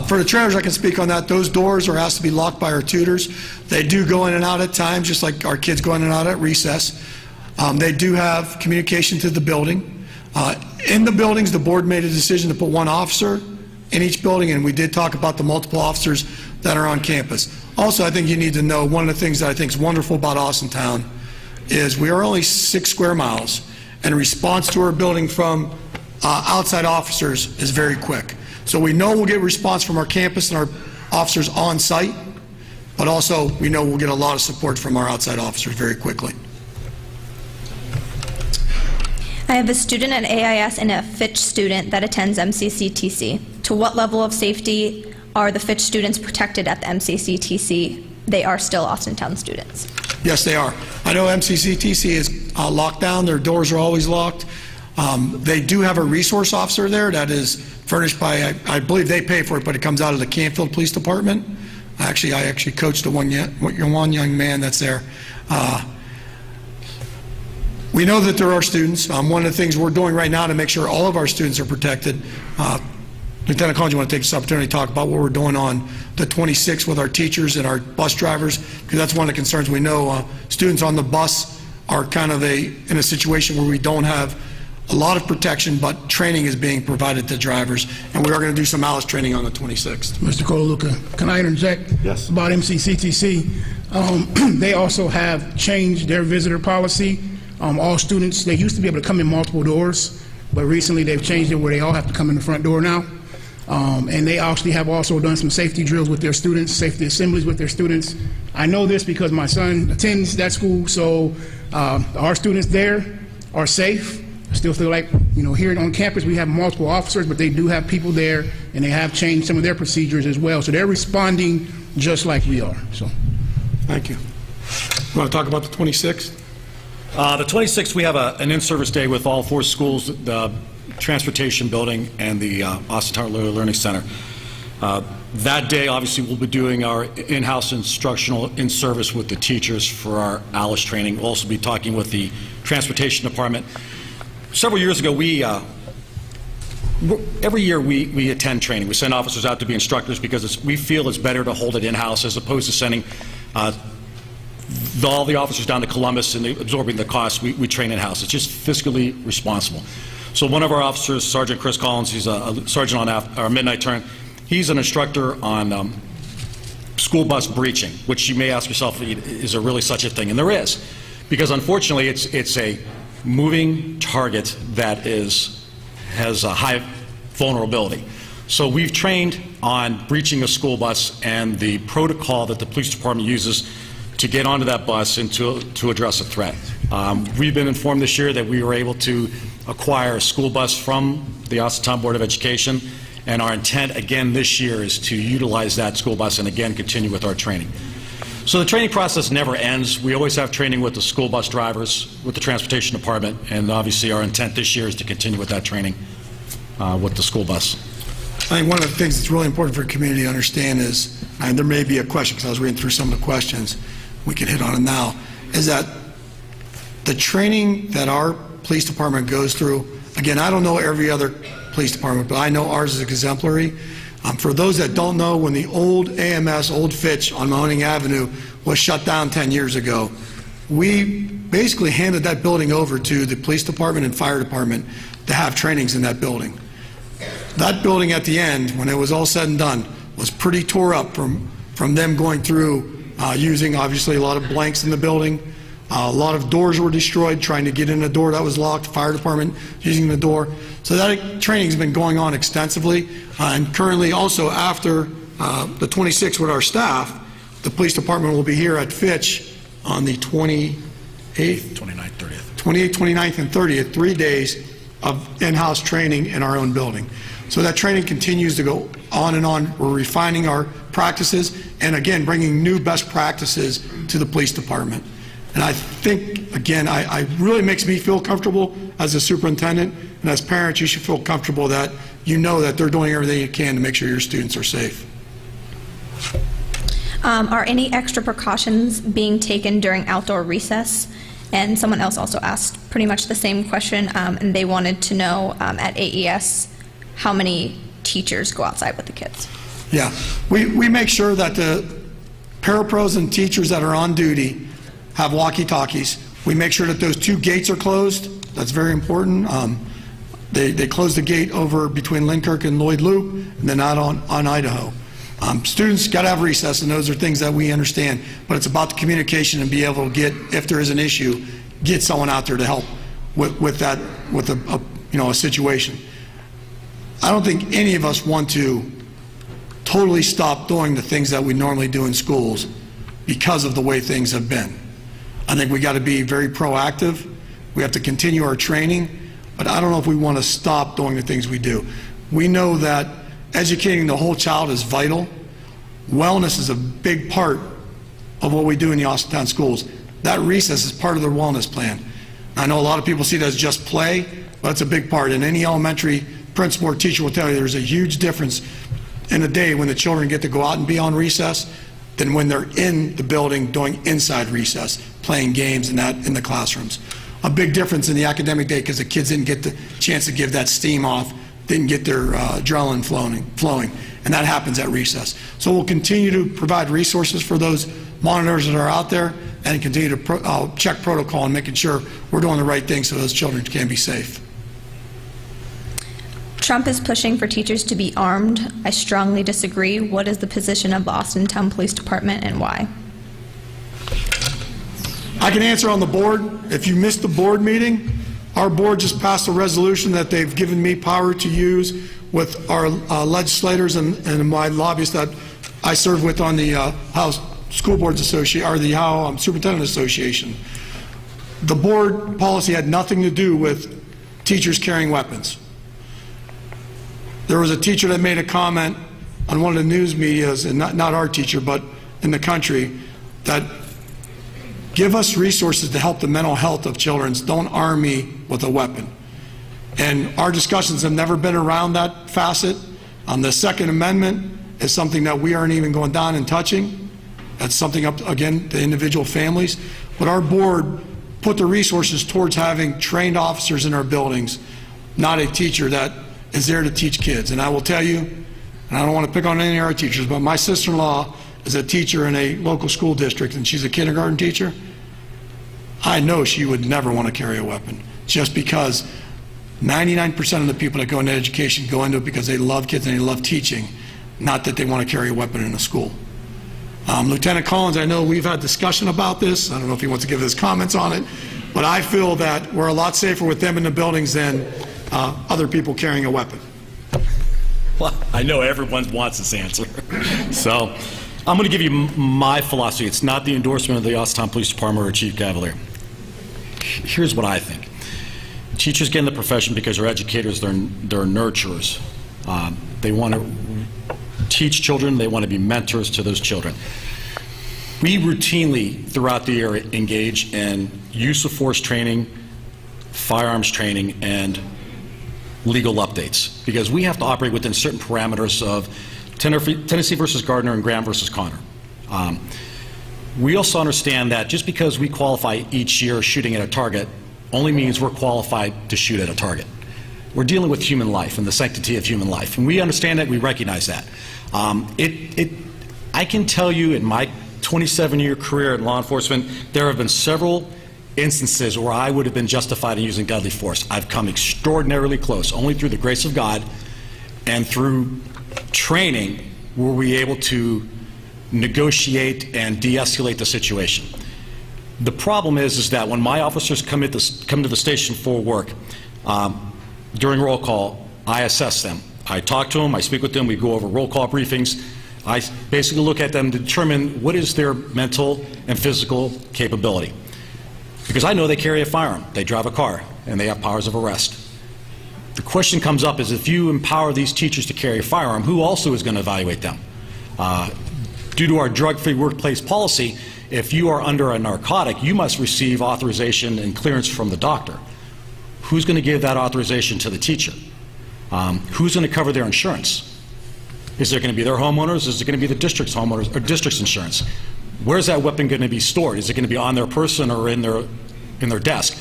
For the trailers, I can speak on that. Those doors are asked to be locked by our tutors. They do go in and out at times, just like our kids go in and out at recess. They do have communication to the building. In the buildings, the board made a decision to put one officer in each building, and we did talk about the multiple officers that are on campus. Also, I think you need to know one of the things that I think is wonderful about Austintown is we are only 6 square miles, and response to our building from outside officers is very quick. So we know we'll get response from our campus and our officers on site, but also we know we'll get a lot of support from our outside officers very quickly. I have a student at AIS and a Fitch student that attends MCCTC. To what level of safety are the Fitch students protected at the MCCTC? They are still Austintown students. Yes, they are. I know MCCTC is locked down. Their doors are always locked. They do have a resource officer there that is furnished by, I believe they pay for it, but it comes out of the Canfield Police Department. I actually coached the one young man that's there. We know that there are students. One of the things we're doing right now to make sure all of our students are protected, Lieutenant Collins, you want to take this opportunity to talk about what we're doing on the 26th with our teachers and our bus drivers, because that's one of the concerns. We know students on the bus are kind of in a situation where we don't have a lot of protection, but training is being provided to drivers, and we are going to do some ALICE training on the 26th. Mr. Colaluca, can I interject? Yes. About MCCTC? They also have changed their visitor policy. All students, they used to be able to come in multiple doors, but recently they've changed it where they all have to come in the front door now. And they actually have also done some safety drills with their students, safety assemblies with their students. I know this because my son attends that school, so our students there are safe. I still feel like, here on campus we have multiple officers, but they do have people there, and they have changed some of their procedures as well. So they're responding just like we are. So, Thank you. You want to talk about the 26th? The 26th, we have an in-service day with all 4 schools, the Transportation Building and the Austin Tower Learning Center. That day, obviously, we'll be doing our in-house instructional in-service with the teachers for our ALICE training. We'll also be talking with the Transportation Department. Several years ago, every year we attend training. We send officers out to be instructors because we feel it's better to hold it in-house as opposed to sending all the officers down to Columbus and absorbing the costs. We train in-house. It's just fiscally responsible. So one of our officers, Sergeant Chris Collins, he's a sergeant on our midnight turn. He's an instructor on school bus breaching, which you may ask yourself, is there really such a thing? And there is, because unfortunately it's a moving target that has a high vulnerability. So we've trained on breaching a school bus and the protocol that the police department uses to get onto that bus and to address a threat. We've been informed this year that we were able to acquire a school bus from the Austintown Board of Education, and our intent again this year is to utilize that school bus and again continue with our training. So the training process never ends. We always have training with the school bus drivers, with the Transportation Department, and obviously our intent this year is to continue with that training with the school bus. I think one of the things that's really important for the community to understand is, and there may be a question because I was reading through some of the questions, we can hit on it now, is that the training that our police department goes through, again, I don't know every other police department, but I know ours is exemplary. For those that don't know, when the old AMS, Old Fitch on Mahoning Avenue was shut down 10 years ago, we basically handed that building over to the police department and fire department to have trainings in that building. That building at the end, when it was all said and done, was pretty tore up from them going through using obviously a lot of blanks in the building. A lot of doors were destroyed trying to get in a door that was locked, fire department using the door. So that training has been going on extensively. And currently also after the 26th with our staff, the police department will be here at Fitch on the 28th, 29th, 30th. 28th, 29th, and 30th, 3 days of in-house training in our own building. So that training continues to go on and on. We're refining our practices and again bringing new best practices to the police department. And I think, again, I really makes me feel comfortable as a superintendent, and as parents, you should feel comfortable that you know that they're doing everything you can to make sure your students are safe. Are any extra precautions being taken during outdoor recess? And someone else also asked pretty much the same question, and they wanted to know at AES how many teachers go outside with the kids. Yeah, we make sure that the parapros and teachers that are on duty have walkie-talkies. We make sure that those 2 gates are closed. That's very important. They close the gate over between Linkirk and Lloyd Loop, and then out on Idaho. Students got to have recess, and those are things that we understand, but it's about the communication and be able to get, if there is an issue, get someone out there to help with that, with a situation. I don't think any of us want to totally stop doing the things that we normally do in schools because of the way things have been. I think we got to be very proactive. We have to continue our training, but I don't know if we want to stop doing the things we do. We know that educating the whole child is vital. Wellness is a big part of what we do in the Austintown schools. That recess is part of their wellness plan. I know a lot of people see it as just play, but it's a big part. And any elementary principal or teacher will tell you there's a huge difference in a day when the children get to go out and be on recess than when they're in the building doing inside recess, playing games and that in the classrooms. A big difference in the academic day because the kids didn't get the chance to give that steam off, didn't get their adrenaline flowing, and that happens at recess. So we'll continue to provide resources for those monitors that are out there and continue to check protocol and making sure we're doing the right thing so those children can be safe. Trump is pushing for teachers to be armed. I strongly disagree. What is the position of the Austintown Police Department and why? I can answer on the board. If you missed the board meeting, our board just passed a resolution that they've given me power to use with our legislators and my lobbyists that I serve with on the House School Boards Association, or the Howe Superintendent Association. The board policy had nothing to do with teachers carrying weapons. There was a teacher that made a comment on one of the news medias, and not our teacher, but in the country, that give us resources to help the mental health of children. Don't arm me with a weapon. And our discussions have never been around that facet. The Second Amendment is something that we aren't even going down and touching. That's something up, again, to individual families. But our board put the resources towards having trained officers in our buildings, not a teacher that is there to teach kids. And I will tell you, and I don't want to pick on any of our teachers, but my sister-in-law is a teacher in a local school district, and she's a kindergarten teacher. I know she would never want to carry a weapon, just because 99% of the people that go into education go into it because they love kids and they love teaching, not that they want to carry a weapon in a school. Lieutenant Collins, I know we've had discussion about this. I don't know if he wants to give his comments on it, but I feel that we're a lot safer with them in the buildings than other people carrying a weapon. Well, I know everyone wants this answer. So I'm going to give you my philosophy. It's not the endorsement of the Austintown Police Department or Chief Cavalier. Here's what I think. Teachers get in the profession because they're educators, they're nurturers. They want to teach children, they want to be mentors to those children. We routinely, throughout the year, engage in use of force training, firearms training, and legal updates, because we have to operate within certain parameters of Tennessee versus Gardner and Graham versus Connor. We also understand that just because we qualify each year shooting at a target only means we're qualified to shoot at a target. We're dealing with human life and the sanctity of human life, and we understand that, we recognize that. I can tell you in my 27-year career in law enforcement, there have been several instances where I would have been justified in using deadly force. I've come extraordinarily close. Only through the grace of God and through training were we able to negotiate and de-escalate the situation. The problem is that when my officers come to the station for work, during roll call, I assess them. I talk to them, I speak with them, we go over roll call briefings. I basically look at them to determine what is their mental and physical capability. Because I know they carry a firearm, they drive a car, and they have powers of arrest. The question comes up is, if you empower these teachers to carry a firearm, who also is going to evaluate them? Due to our drug-free workplace policy, if you are under a narcotic, you must receive authorization and clearance from the doctor. Who's going to give that authorization to the teacher? Who's going to cover their insurance? Is it going to be their homeowners? Is it going to be the district's homeowners or district's insurance? Where's that weapon going to be stored? Is it going to be on their person or in their desk?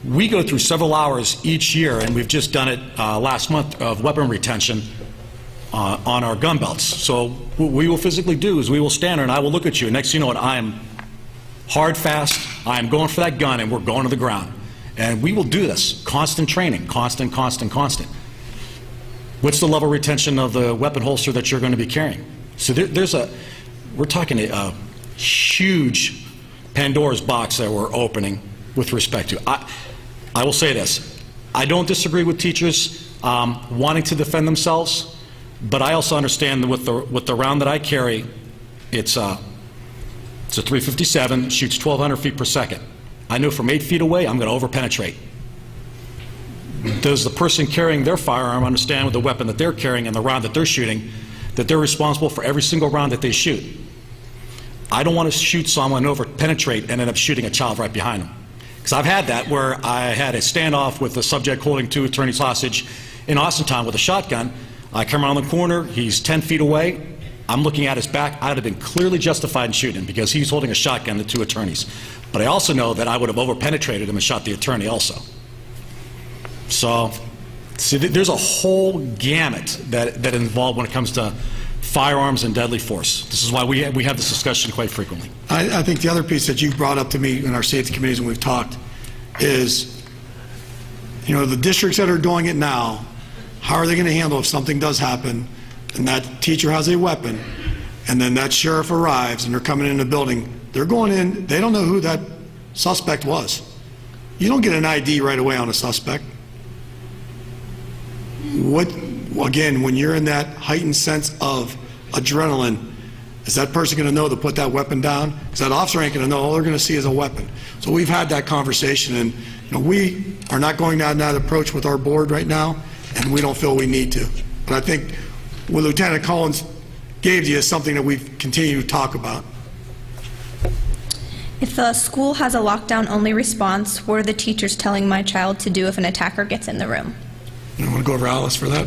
We go through several hours each year, and we've just done it last month, of weapon retention on our gun belts. So what we will physically do is we will stand there and I will look at you, and next thing you know what, I am hard fast, I am going for that gun, and we're going to the ground. And we will do this. Constant training, constant. What's the level of retention of the weapon holster that you're going to be carrying? So we're talking a huge Pandora's box that we're opening with respect to. I will say this. I don't disagree with teachers wanting to defend themselves, but I also understand that with the round that I carry, it's a .357, shoots 1,200 feet per second. I know from 8 feet away, I'm going to over-penetrate. Does the person carrying their firearm understand with the weapon that they're carrying and the round that they're shooting, that they're responsible for every single round that they shoot? I don't want to shoot someone, over-penetrate, and end up shooting a child right behind them. Because I've had that, where I had a standoff with a subject holding 2 attorneys hostage in Austintown with a shotgun. I come around the corner, he's 10 feet away, I'm looking at his back. I'd have been clearly justified in shooting him because he's holding a shotgun to 2 attorneys. But I also know that I would have over-penetrated him and shot the attorney also. So, see, there's a whole gamut that involved when it comes to firearms and deadly force. This is why we have this discussion quite frequently. I think the other piece that you brought up to me in our safety committees when we've talked is, the districts that are doing it now, how are they going to handle if something does happen and that teacher has a weapon and then that sheriff arrives and they're coming in the building, they're going in, they don't know who that suspect was. You don't get an ID right away on a suspect. Again, when you're in that heightened sense of adrenaline, is that person going to know to put that weapon down? Because that officer ain't going to know. All they're going to see is a weapon. So we've had that conversation, and we are not going down that approach with our board right now, and we don't feel we need to. But I think what Lieutenant Collins gave you is something that we've continued to talk about. If the school has a lockdown-only response, what are the teachers telling my child to do if an attacker gets in the room? You want to go over Alice for that?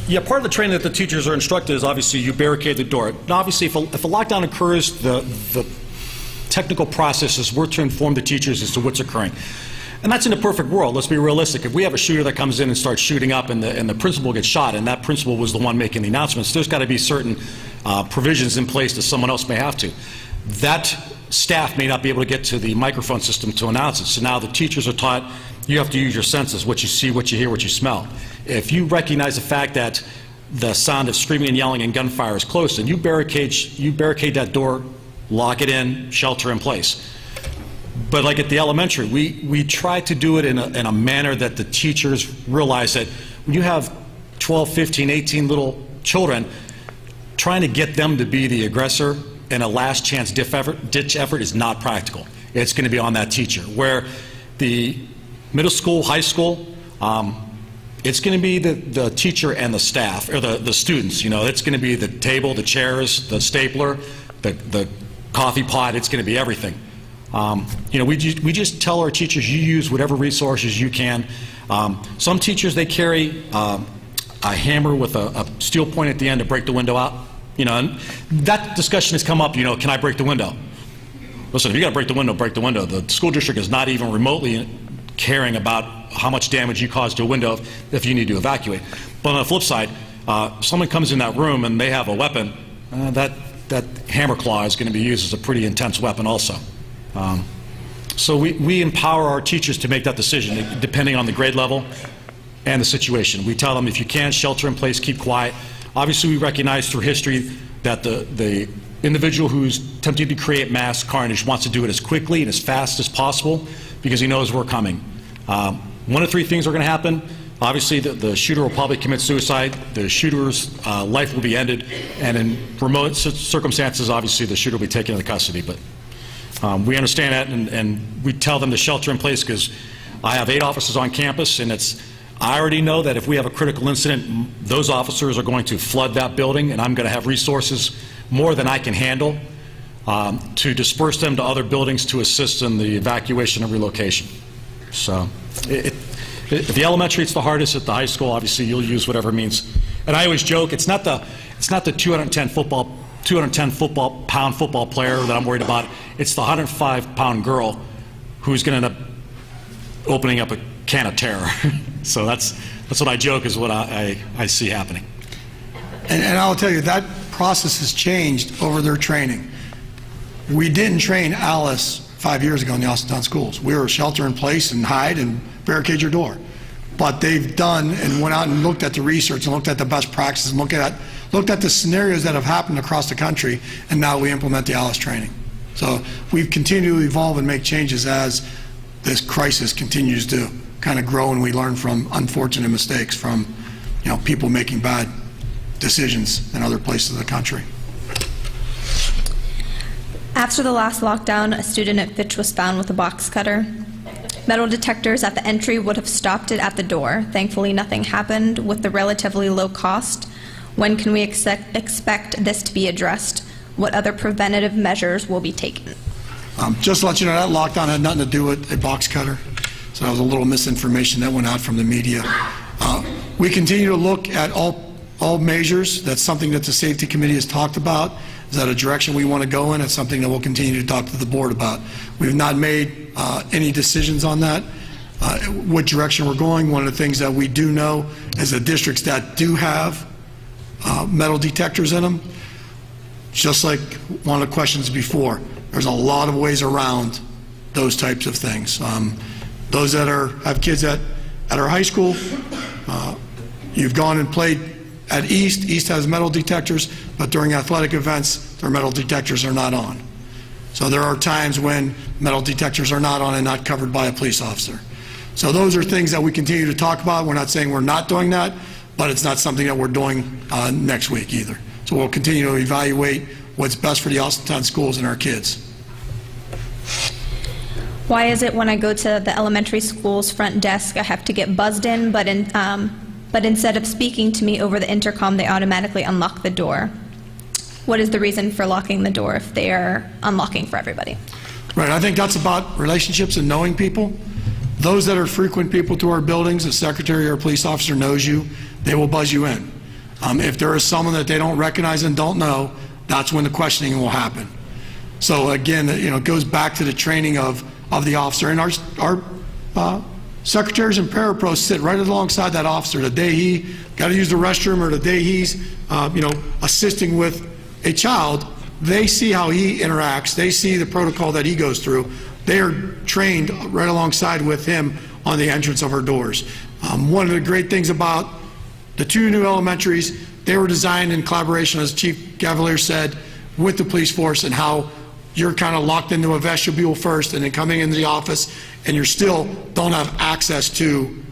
Yeah, part of the training that the teachers are instructed is obviously you barricade the door. Now, obviously, if a lockdown occurs, the technical processes were to inform the teachers as to what's occurring. And that's in a perfect world. Let's be realistic. If we have a shooter that comes in and starts shooting up and the principal gets shot and that principal was the one making the announcements, there's got to be certain provisions in place that someone else may have to. That staff may not be able to get to the microphone system to announce it. So now the teachers are taught you have to use your senses, what you see, what you hear, what you smell. If you recognize the fact that the sound of screaming and yelling and gunfire is close, then you barricade that door, lock it in, shelter in place. But like at the elementary, we try to do it in a manner that the teachers realize that when you have 12, 15, 18 little children, trying to get them to be the aggressor in a last chance ditch effort is not practical. It's going to be on that teacher. Where the middle school, high school, it's going to be the teacher and the staff, or the students. It's going to be the table, the chairs, the stapler, the coffee pot. It's going to be everything. We just tell our teachers, you use whatever resources you can. Some teachers, they carry a hammer with a steel point at the end to break the window out. And that discussion has come up, can I break the window? Listen, if you got to break the window, break the window. The school district is not even remotely caring about how much damage you cause to a window if you need to evacuate. But on the flip side, someone comes in that room and they have a weapon, that hammer claw is going to be used as a pretty intense weapon also. So we empower our teachers to make that decision depending on the grade level and the situation. We tell them, if you can, shelter in place, keep quiet. Obviously, we recognize through history that the individual who's attempting to create mass carnage wants to do it as quickly and as fast as possible because he knows we're coming. One of three things are going to happen. Obviously, the shooter will probably commit suicide. The shooter's life will be ended. And in remote circumstances, obviously, the shooter will be taken into custody. But we understand that, and we tell them to shelter in place because I have 8 officers on campus, and I already know that if we have a critical incident, those officers are going to flood that building, and I'm going to have resources more than I can handle to disperse them to other buildings to assist in the evacuation and relocation. So at the elementary, it's the hardest. At the high school, obviously, you'll use whatever means. And I always joke, it's not the 210-pound football player that I'm worried about. It's the 105-pound girl who's going to end up opening up a can of terror. So that's what I joke is what I see happening. And I'll tell you, that process has changed over their training. We didn't train Alice 5 years ago in the Austintown schools. We were shelter in place and hide and barricade your door. But they've done and went out and looked at the research and looked at the best practices and looked at the scenarios that have happened across the country, and now we implement the Alice training. So we've continued to evolve and make changes as this crisis continues to kind of grow, and we learn from unfortunate mistakes from people making bad decisions in other places of the country. After the last lockdown, a student at Fitch was found with a box cutter. Metal detectors at the entry would have stopped it at the door. Thankfully, nothing happened. With the relatively low cost, when can we expect this to be addressed? What other preventative measures will be taken? Just to let you know, that lockdown had nothing to do with a box cutter. So that was a little misinformation that went out from the media. We continue to look at all measures. That's something that the Safety Committee has talked about. Is that a direction we want to go in? It's something that we'll continue to talk to the board about. We've not made any decisions on that, what direction we're going. One of the things that we do know is the districts that do have metal detectors in them, just like one of the questions before, there's a lot of ways around those types of things. Those that have kids at our high school, you've gone and played at East. East has metal detectors, but during athletic events, their metal detectors are not on. So there are times when metal detectors are not on and not covered by a police officer. So those are things that we continue to talk about. We're not saying we're not doing that, but it's not something that we're doing next week either. So we'll continue to evaluate what's best for the Austintown schools and our kids. Why is it when I go to the elementary school's front desk, I have to get buzzed in, but instead of speaking to me over the intercom, they automatically unlock the door? What is the reason for locking the door if they are unlocking for everybody? Right, I think that's about relationships and knowing people. Those that are frequent people to our buildings, a secretary or a police officer knows you, they will buzz you in. If there is someone that they don't recognize and don't know, that's when the questioning will happen. So again, it goes back to the training of the officer. And our secretaries and parapros sit right alongside that officer the day he got to use the restroom or the day he's assisting with a child. They see how he interacts. They see the protocol that he goes through. They are trained right alongside with him on the entrance of our doors. One of the great things about the two new elementaries, they were designed in collaboration, as Chief Cavalier said, with the police force, and how you're kind of locked into a vestibule first and then coming into the office, and you still don't have access to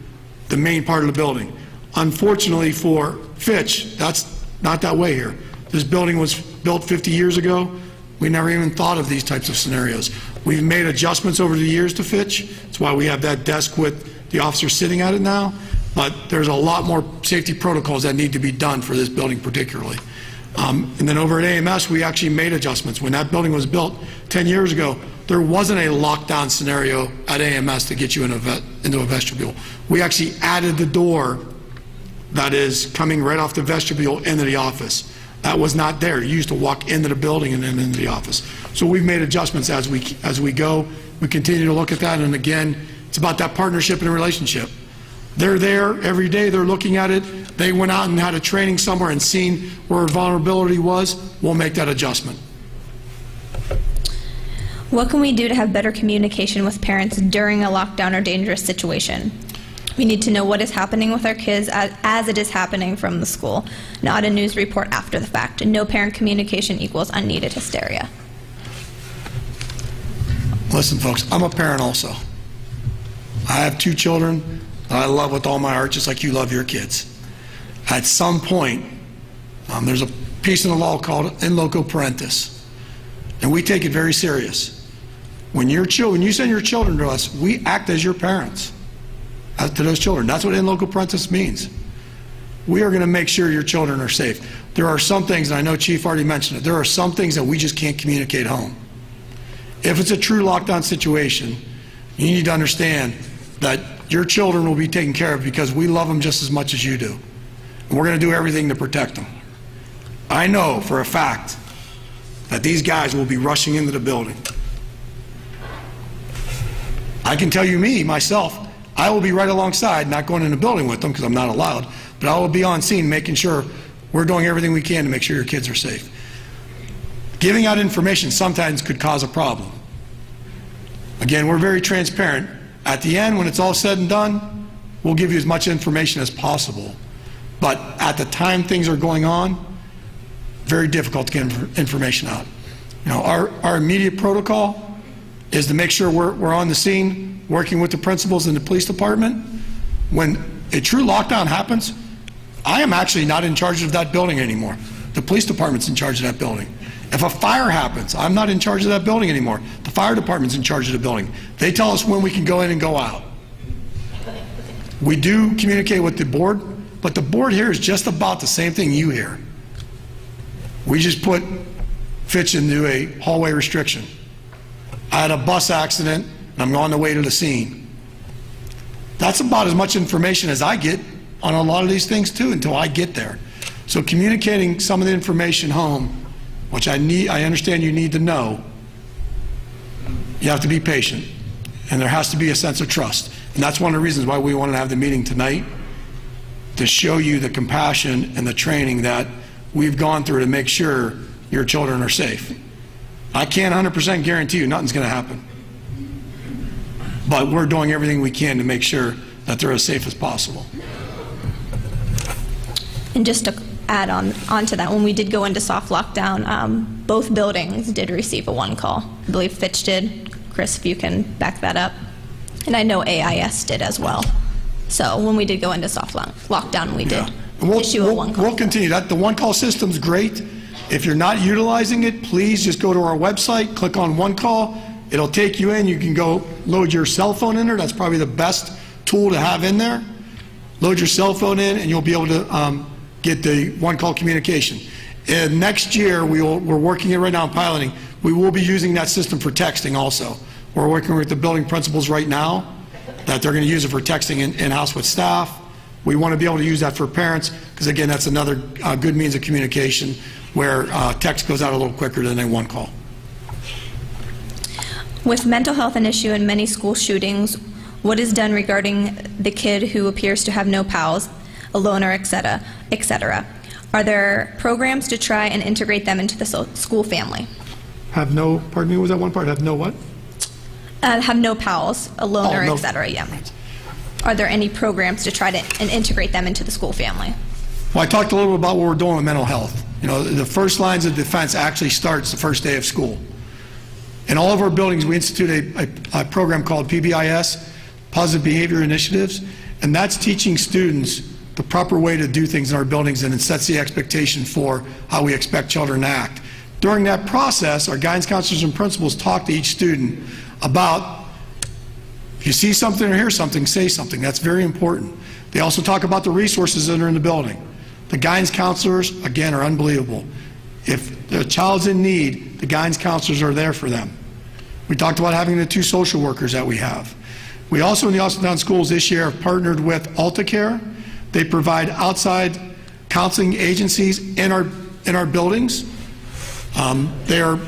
the main part of the building. Unfortunately for Fitch, that's not that way here. This building was built 50 years ago. We never even thought of these types of scenarios. We've made adjustments over the years to Fitch. That's why we have that desk with the officer sitting at it now. But there's a lot more safety protocols that need to be done for this building particularly. And then over at AMS, we actually made adjustments. When that building was built 10 years ago, there wasn't a lockdown scenario at AMS to get you into a vestibule. We actually added the door that is coming right off the vestibule into the office. That was not there. You used to walk into the building and then into the office. So we've made adjustments as we go. We continue to look at that, and again, it's about that partnership and relationship. They're there every day. They're looking at it. They went out and had a training somewhere and seen where vulnerability was. We'll make that adjustment. What can we do to have better communication with parents during a lockdown or dangerous situation? We need to know what is happening with our kids as it is happening from the school, not a news report after the fact. No parent communication equals unneeded hysteria. Listen, folks, I'm a parent also. I have 2 children that I love with all my heart, just like you love your kids. At some point, there's a piece in the law called in loco parentis, and we take it very serious. When you send your children to us, we act as your parents to those children. That's what in loco parentis means. We are going to make sure your children are safe. There are some things, and I know Chief already mentioned it, there are some things that we just can't communicate home. If it's a true lockdown situation, you need to understand that your children will be taken care of because we love them just as much as you do. And we're going to do everything to protect them. I know for a fact that these guys will be rushing into the building. I can tell you myself, I will be right alongside, not going in the building with them because I'm not allowed, but I will be on scene making sure we're doing everything we can to make sure your kids are safe. Giving out information sometimes could cause a problem. Again, we're very transparent. At the end, when it's all said and done, we'll give you as much information as possible. But at the time things are going on, very difficult to get information out. Our immediate protocol is to make sure we're on the scene, working with the principals in the police department. When a true lockdown happens, I am actually not in charge of that building anymore. The police department's in charge of that building. If a fire happens, I'm not in charge of that building anymore. The fire department's in charge of the building. They tell us when we can go in and go out. We do communicate with the board, but the board here is just about the same thing you hear. We just put Fitch into a hallway restriction. I had a bus accident, and I'm on the way to the scene. That's about as much information as I get on a lot of these things, too, until I get there. So communicating some of the information home, which I understand you need to know, you have to be patient, and there has to be a sense of trust. And that's one of the reasons why we wanted to have the meeting tonight, to show you the compassion and the training that we've gone through to make sure your children are safe. I can't 100% guarantee you nothing's going to happen, but we're doing everything we can to make sure that they're as safe as possible. And just to add on to that, when we did go into soft lockdown, both buildings did receive a one call. I believe Fitch did. Chris, if you can back that up. And I know AIS did as well. So when we did go into soft lockdown, we did issue a one call. We'll continue that. The one call system's great. If you're not utilizing it, please just go to our website, click on one call, It'll take you in. You can go load your cell phone in there. That's probably the best tool to have in there. Load your cell phone in, and you'll be able to get the one-call communication. And next year, we're working it right now on piloting. We will be using that system for texting also. We're working with the building principals right now that they're going to use it for texting in-house with staff. We want to be able to use that for parents because, again, that's another good means of communication where text goes out a little quicker than a one-call. With mental health an issue in many school shootings, what is done regarding the kid who appears to have no pals, a loner, etc., etc.? Are there programs to try and integrate them into the school family? Have no, pardon me, was that one part? Have no what? Have no pals, a loner, no. etc., yeah. Are there any programs to try to integrate them into the school family? Well, I talked a little bit about what we're doing with mental health. You know, the first lines of defense actually starts the first day of school. In all of our buildings, we institute a program called PBIS, Positive Behavior Initiatives, and that's teaching students the proper way to do things in our buildings, and it sets the expectation for how we expect children to act. During that process, our guidance counselors and principals talk to each student about, if you see something or hear something, say something. That's very important. They also talk about the resources that are in the building. The guidance counselors, again, are unbelievable. If the child's in need, the guidance counselors are there for them. We talked about having the 2 social workers that we have. We also, in the Austintown schools this year, have partnered with AltaCare. They provide outside counseling agencies in our buildings. They are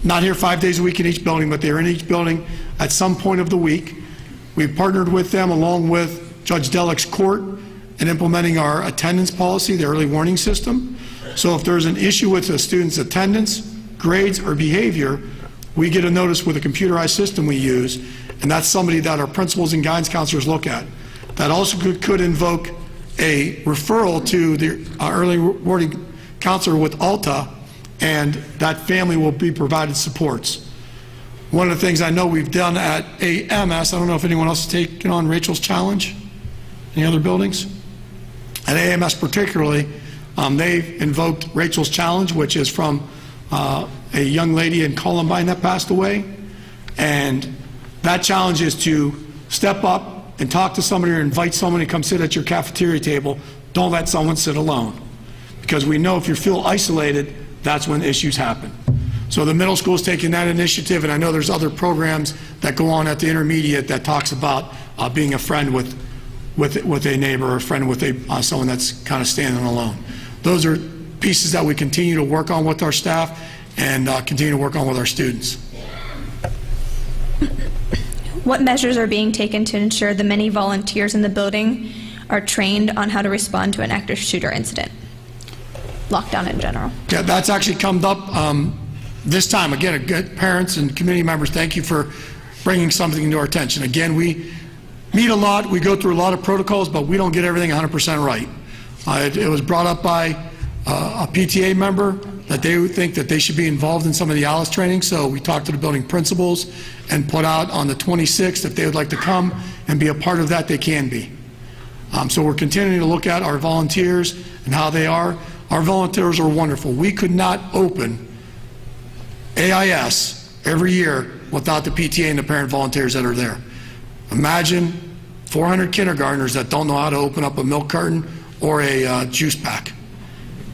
not here 5 days a week in each building, but they're in each building at some point of the week. We've partnered with them along with Judge Delick's court in implementing our attendance policy, the early warning system. So if there's an issue with a student's attendance, grades, or behavior, we get a notice with a computerized system we use, and that's somebody that our principals and guidance counselors look at. That also could invoke a referral to the early warning counselor with ALTA, and that family will be provided supports. One of the things I know we've done at AMS, I don't know if anyone else has taken on Rachel's Challenge, any other buildings? At AMS particularly, they've invoked Rachel's Challenge, which is from a young lady in Columbine that passed away. And that challenge is to step up and talk to somebody or invite someone to come sit at your cafeteria table. Don't let someone sit alone. Because we know if you feel isolated, that's when issues happen. So the middle school is taking that initiative, and I know there's other programs that go on at the intermediate that talks about being a friend with a neighbor or a friend with someone that's kind of standing alone. Those are pieces that we continue to work on with our staff and continue to work on with our students. What measures are being taken to ensure the many volunteers in the building are trained on how to respond to an active shooter incident? Lockdown in general. Yeah, that's actually come up this time. Again, parents and community members, thank you for bringing something to our attention. Again, we meet a lot, we go through a lot of protocols, but we don't get everything 100% right. It was brought up by a PTA member that they think that they should be involved in some of the ALICE training, so we talked to the building principals and put out on the 26th if they would like to come and be a part of that, they can be. So we're continuing to look at our volunteers and how they are. Our volunteers are wonderful. We could not open AIS every year without the PTA and the parent volunteers that are there. Imagine 400 kindergartners that don't know how to open up a milk carton or a juice pack.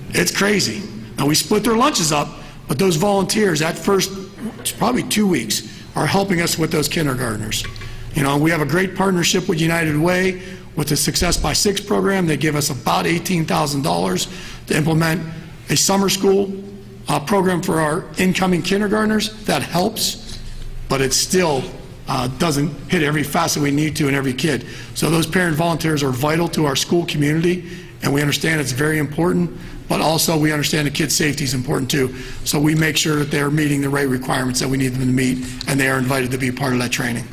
It's crazy. Now we split their lunches up, but those volunteers, that first probably 2 weeks, are helping us with those kindergartners. You know, we have a great partnership with United Way with the Success by Six program. They give us about $18,000 to implement a summer school program for our incoming kindergartners. That helps, but it still doesn't hit every facet we need to in every kid. So those parent volunteers are vital to our school community, and we understand it's very important, but also we understand that kids' safety is important too. So we make sure that they're meeting the right requirements that we need them to meet, and they are invited to be part of that training.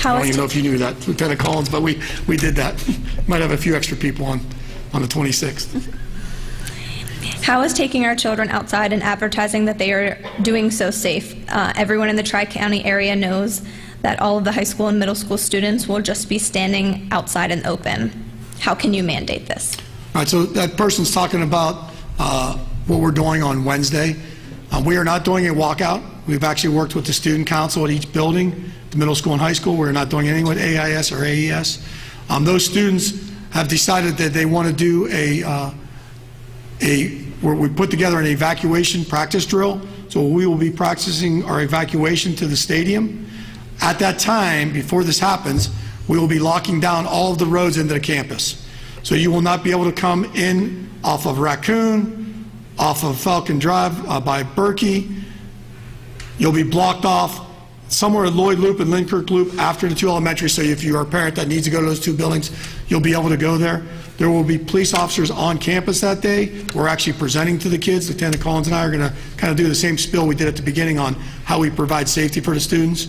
I don't even know if you knew that, Lieutenant Collins, but we did that. Might have a few extra people on the 26th. How is taking our children outside and advertising that they are doing so safe? Everyone in the Tri-County area knows that all of the high school and middle school students will just be standing outside and open. How can you mandate this? All right, so that person's talking about what we're doing on Wednesday. We are not doing a walkout. We've actually worked with the student council at each building, the middle school and high school. We're not doing anything with AIS or AES. Those students have decided that they want to do where we put together an evacuation practice drill. So we will be practicing our evacuation to the stadium. At that time, before this happens, we will be locking down all of the roads into the campus. So you will not be able to come in off of Raccoon, off of Falcon Drive by Berkey. You'll be blocked off somewhere at Lloyd Loop and Lindkirk Loop after the 2 elementaries. So if you are a parent that needs to go to those 2 buildings, you'll be able to go there. There will be police officers on campus that day. We're actually presenting to the kids. Lieutenant Collins and I are going to kind of do the same spiel we did at the beginning on how we provide safety for the students.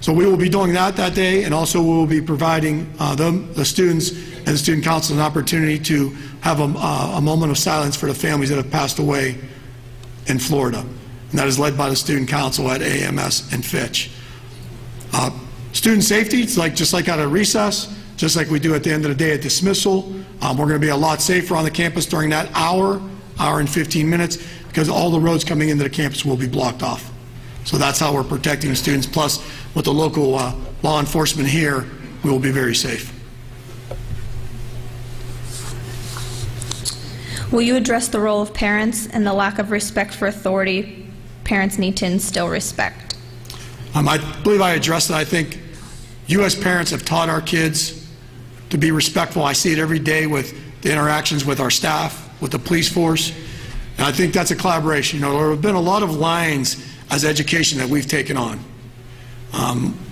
So we will be doing that day, and also we will be providing the students and the student council an opportunity to have a moment of silence for the families that have passed away in Florida. And that is led by the student council at AMS and Fitch. Student safety, it's just like out of recess, just like we do at the end of the day at dismissal. We're going to be a lot safer on the campus during that hour and 15 minutes, because all the roads coming into the campus will be blocked off. So that's how we're protecting students. Plus, with the local law enforcement here, we will be very safe. Will you address the role of parents and the lack of respect for authority parents need to instill respect? I believe I addressed it. I think you as parents have taught our kids to be respectful. I see it every day with the interactions with our staff, with the police force, and I think that's a collaboration. There have been a lot of lines as education that we've taken on.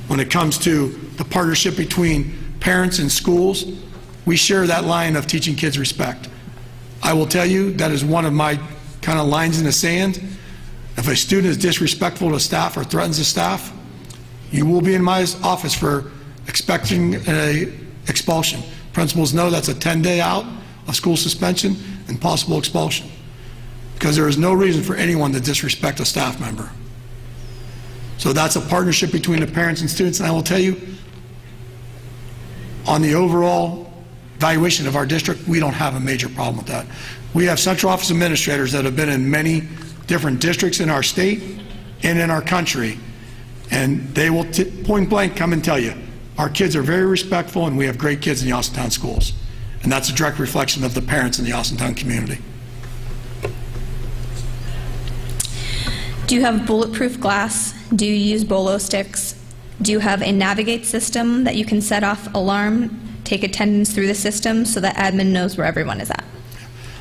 When it comes to the partnership between parents and schools, we share that line of teaching kids respect. I will tell you that is one of my kind of lines in the sand. If a student is disrespectful to staff or threatens the staff, you will be in my office for expecting an expulsion. Principals know that's a 10-day out of school suspension and possible expulsion, because there is no reason for anyone to disrespect a staff member. So that's a partnership between the parents and students, and I will tell you, on the overall evaluation of our district, we don't have a major problem with that. We have central office administrators that have been in many different districts in our state and in our country, and they will point blank come and tell you, our kids are very respectful and we have great kids in the Austintown schools. And that's a direct reflection of the parents in the Austintown community. Do you have bulletproof glass? Do you use bolo sticks? Do you have a navigate system that you can set off alarm, take attendance through the system so that admin knows where everyone is at?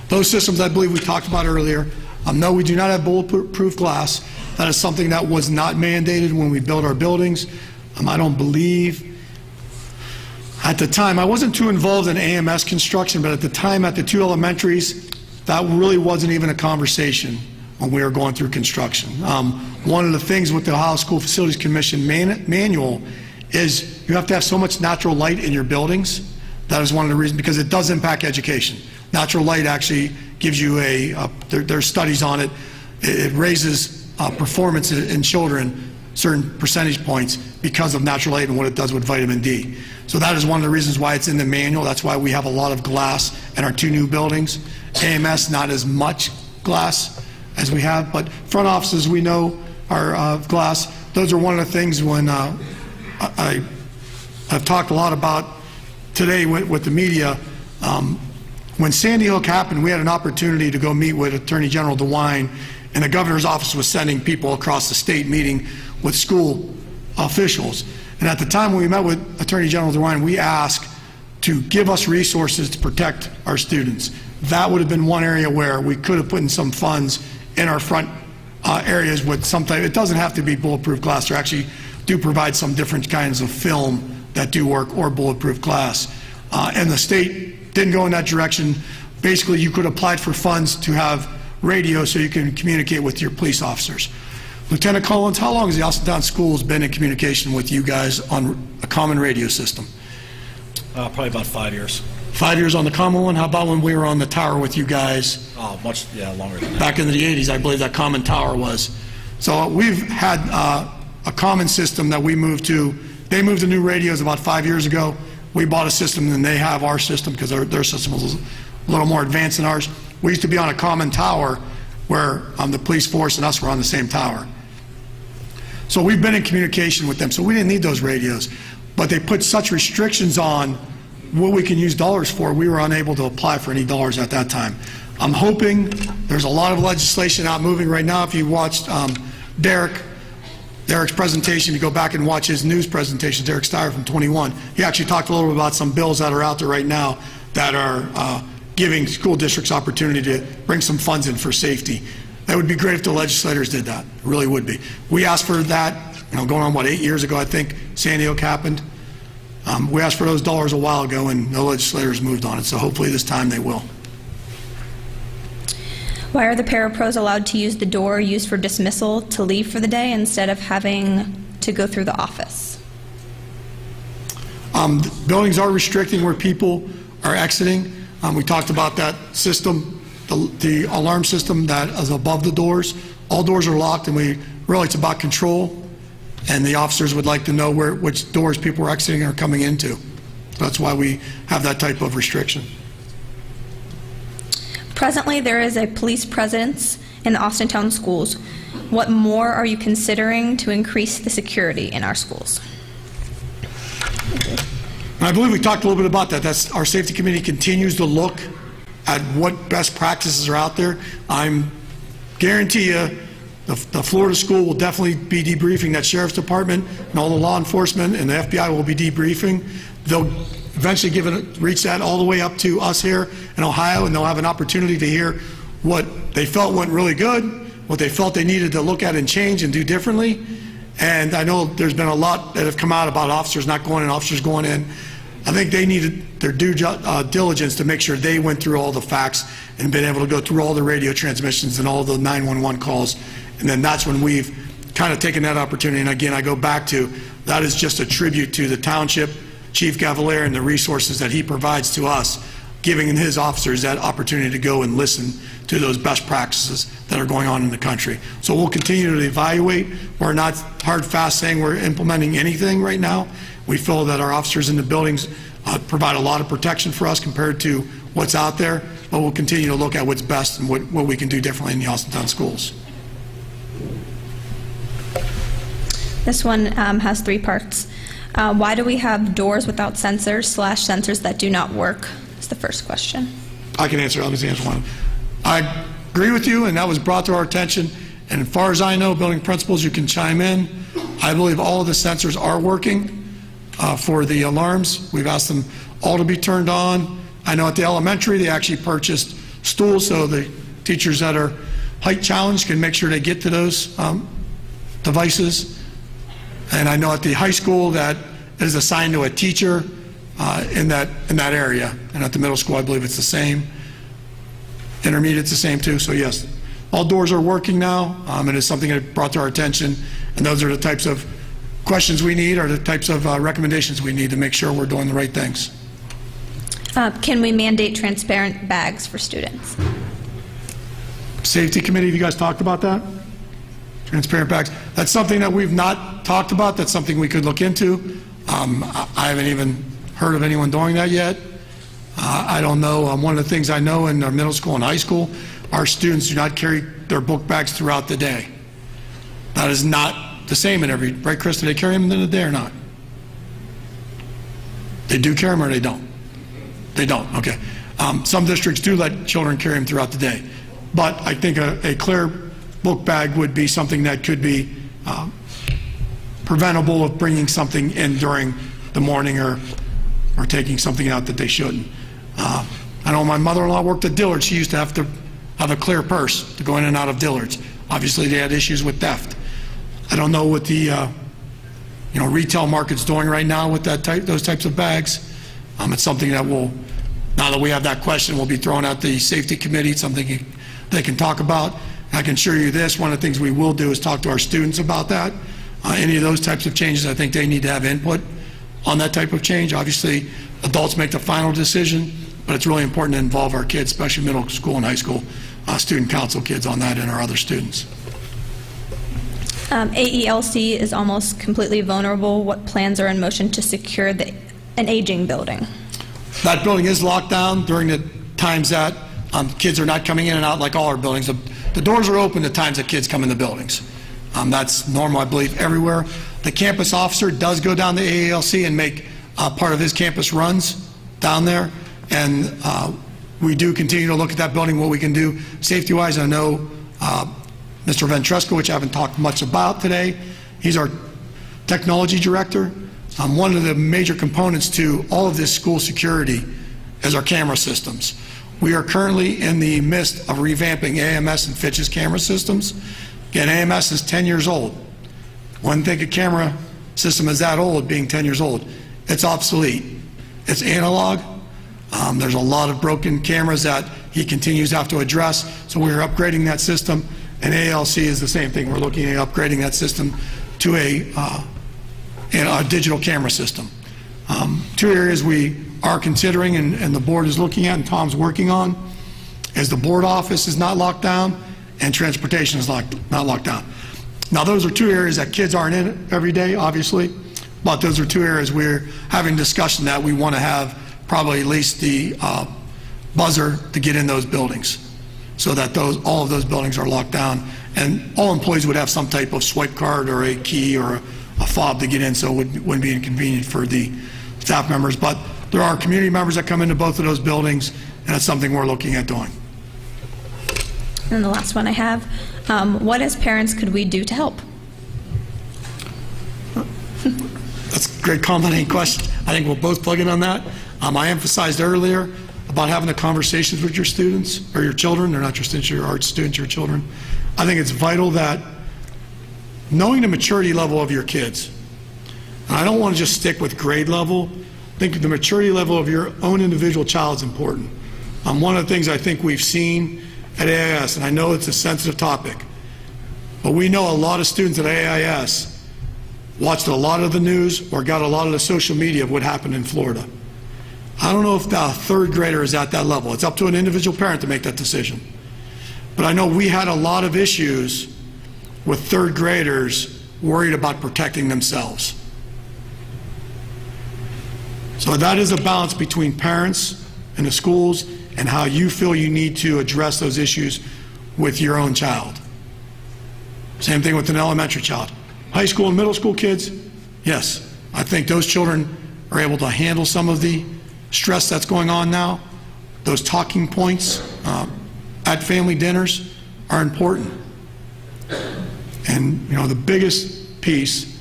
Those systems I believe we talked about earlier. No, we do not have bulletproof glass. That is something that was not mandated when we built our buildings. I don't believe, at the time, I wasn't too involved in AMS construction, but at the time at the 2 elementaries, that really wasn't even a conversation when we were going through construction. One of the things with the Ohio School Facilities Commission manual is you have to have so much natural light in your buildings. That is one of the reasons, because it does impact education. Natural light actually gives you there's studies on it, it raises performance in children certain percentage points because of natural light and what it does with vitamin D. So that is one of the reasons why it's in the manual. That's why we have a lot of glass in our 2 new buildings. AMS, not as much glass as we have, but front offices we know are glass. Those are one of the things when I've talked a lot about today with the media. When Sandy Hook happened, we had an opportunity to go meet with Attorney General DeWine, and the governor's office was sending people across the state meeting with school officials. And at the time when we met with Attorney General DeWine, we asked to give us resources to protect our students. That would have been one area where we could have put in some funds in our front areas with some type. It doesn't have to be bulletproof glass. They actually do provide some different kinds of film that do work, or bulletproof glass. And the state didn't go in that direction. Basically, you could apply for funds to have radio so you can communicate with your police officers. Lieutenant Collins, how long has the Austintown Schools been in communication with you guys on a common radio system? Probably about 5 years. 5 years on the common one? How about when we were on the tower with you guys? Oh, much, yeah, longer than that. Back in the 80s, I believe that common tower was. So we've had a common system that we moved to. They moved to new radios about 5 years ago. We bought a system, and they have our system because their system was a little more advanced than ours. We used to be on a common tower, where the police force and us were on the same tower. So we've been in communication with them, so we didn't need those radios. But they put such restrictions on what we can use dollars for, we were unable to apply for any dollars at that time. I'm hoping, there's a lot of legislation out moving right now. If you watched Derek's presentation, if you go back and watch his news presentation, Derek Steyer from 21, he actually talked a little bit about some bills that are out there right now that are giving school districts opportunity to bring some funds in for safety. That would be great if the legislators did that. It really would be. We asked for that, going on, 8 years ago, I think, Sandy Hook happened. We asked for those dollars a while ago, and no legislators moved on it, so hopefully this time they will. Why are the parapros allowed to use the door used for dismissal to leave for the day instead of having to go through the office? Buildings are restricting where people are exiting. We talked about that system, the alarm system that is above the doors. All doors are locked, and it's about control, and the officers would like to know which doors people are exiting or coming into. That's why we have that type of restriction. Presently, there is a police presence in the Austintown schools. What more are you considering to increase the security in our schools? I believe we talked a little bit about that. Our safety committee continues to look at what best practices are out there. I guarantee you the Florida school will definitely be debriefing that sheriff's department, and all the law enforcement and the FBI will be debriefing. They'll eventually reach that all the way up to us here in Ohio, and they'll have an opportunity to hear what they felt went really good, what they felt they needed to look at and change and do differently. And I know there's been a lot that have come out about officers not going in, officers going in. I think they needed their due diligence to make sure they went through all the facts and been able to go through all the radio transmissions and all the 911 calls. And then that's when we've kind of taken that opportunity. And again, I go back to, that is just a tribute to the township, Chief Cavalier, and the resources that he provides to us, giving his officers that opportunity to go and listen to those best practices that are going on in the country. So we'll continue to evaluate. We're not hard, fast saying we're implementing anything right now. We feel that our officers in the buildings provide a lot of protection for us compared to what's out there, but we'll continue to look at what's best and what we can do differently in the Austintown schools. This one has 3 parts. Why do we have doors without sensors / sensors that do not work? That's the first question. I can answer. Let me answer one. I agree with you, and that was brought to our attention. And as far as I know, building principals, you can chime in. I believe all of the sensors are working for the alarms. We've asked them all to be turned on. I know at the elementary, they actually purchased stools so the teachers that are height challenged can make sure they get to those devices. And I know at the high school that it is assigned to a teacher in that area. And at the middle school, I believe it's the same. Intermediate, it's the same too. So yes, all doors are working now. It is something that brought to our attention. And those are the types of questions we need, or the types of recommendations we need to make sure we're doing the right things. Can we mandate transparent bags for students? Safety committee, have you guys talked about that? Transparent bags. That's something that we've not talked about. That's something we could look into. I haven't even heard of anyone doing that yet. I don't know. One of the things I know in our middle school and high school, our students do not carry their book bags throughout the day. That is not the same in every, right, Chris? Do they carry them in the day or not? They do carry them or they don't? They don't, okay. Some districts do let children carry them throughout the day. But I think a clear book bag would be something that could be preventable of bringing something in during the morning or taking something out that they shouldn't. I know my mother-in-law worked at Dillard's. She used to have a clear purse to go in and out of Dillard's. Obviously, they had issues with theft. I don't know what the retail market's doing right now with those types of bags. It's something that will, now that we have that question, will be thrown at the safety committee. It's something they can talk about. I can assure you this, one of the things we will do is talk to our students about that. Any of those types of changes, I think they need to have input on that type of change. Obviously, adults make the final decision, but it's really important to involve our kids, especially middle school and high school student council kids on that, and our other students. AELC is almost completely vulnerable. What plans are in motion to secure an aging building? That building is locked down during the times that Kids are not coming in and out like all our buildings. The doors are open at times that kids come in the buildings. That's normal, I believe, everywhere. The campus officer does go down to AALC and make part of his campus runs down there, and we do continue to look at that building, what we can do safety-wise. I know Mr. Ventresco, which I haven't talked much about today, he's our technology director. One of the major components to all of this school security is our camera systems. We are currently in the midst of revamping AMS and Fitch's camera systems. Again, AMS is 10 years old. One think a camera system is that old, being 10 years old. It's obsolete. It's analog. There's a lot of broken cameras that he continues to have to address, so we're upgrading that system, and ALC is the same thing. We're looking at upgrading that system to a digital camera system. Two areas we are considering and the board is looking at and Tom's working on is the board office is not locked down and transportation is not locked down. Now those are two areas that kids aren't in every day, obviously, but those are two areas we're having discussion that we want to have probably at least the buzzer to get in those buildings so that all of those buildings are locked down and all employees would have some type of swipe card or a key or a fob to get in, so it wouldn't be inconvenient for the staff members. But there are community members that come into both of those buildings, and it's something we're looking at doing. And the last one I have, what as parents could we do to help? That's a great comment question. I think we'll both plug in on that. I emphasized earlier about having the conversations with your students, or your children. They're not your students, your art students, your children. I think it's vital that knowing the maturity level of your kids, and I don't want to just stick with grade level, I think the maturity level of your own individual child is important. One of the things I think we've seen at AIS, and I know it's a sensitive topic, but we know a lot of students at AIS watched a lot of the news or got a lot of the social media of what happened in Florida. I don't know if the third grader is at that level. It's up to an individual parent to make that decision. But I know we had a lot of issues with third graders worried about protecting themselves. So that is a balance between parents and the schools and how you feel you need to address those issues with your own child. Same thing with an elementary child. High school and middle school kids, yes, I think those children are able to handle some of the stress that's going on now. Those talking points at family dinners are important. And you know, the biggest piece,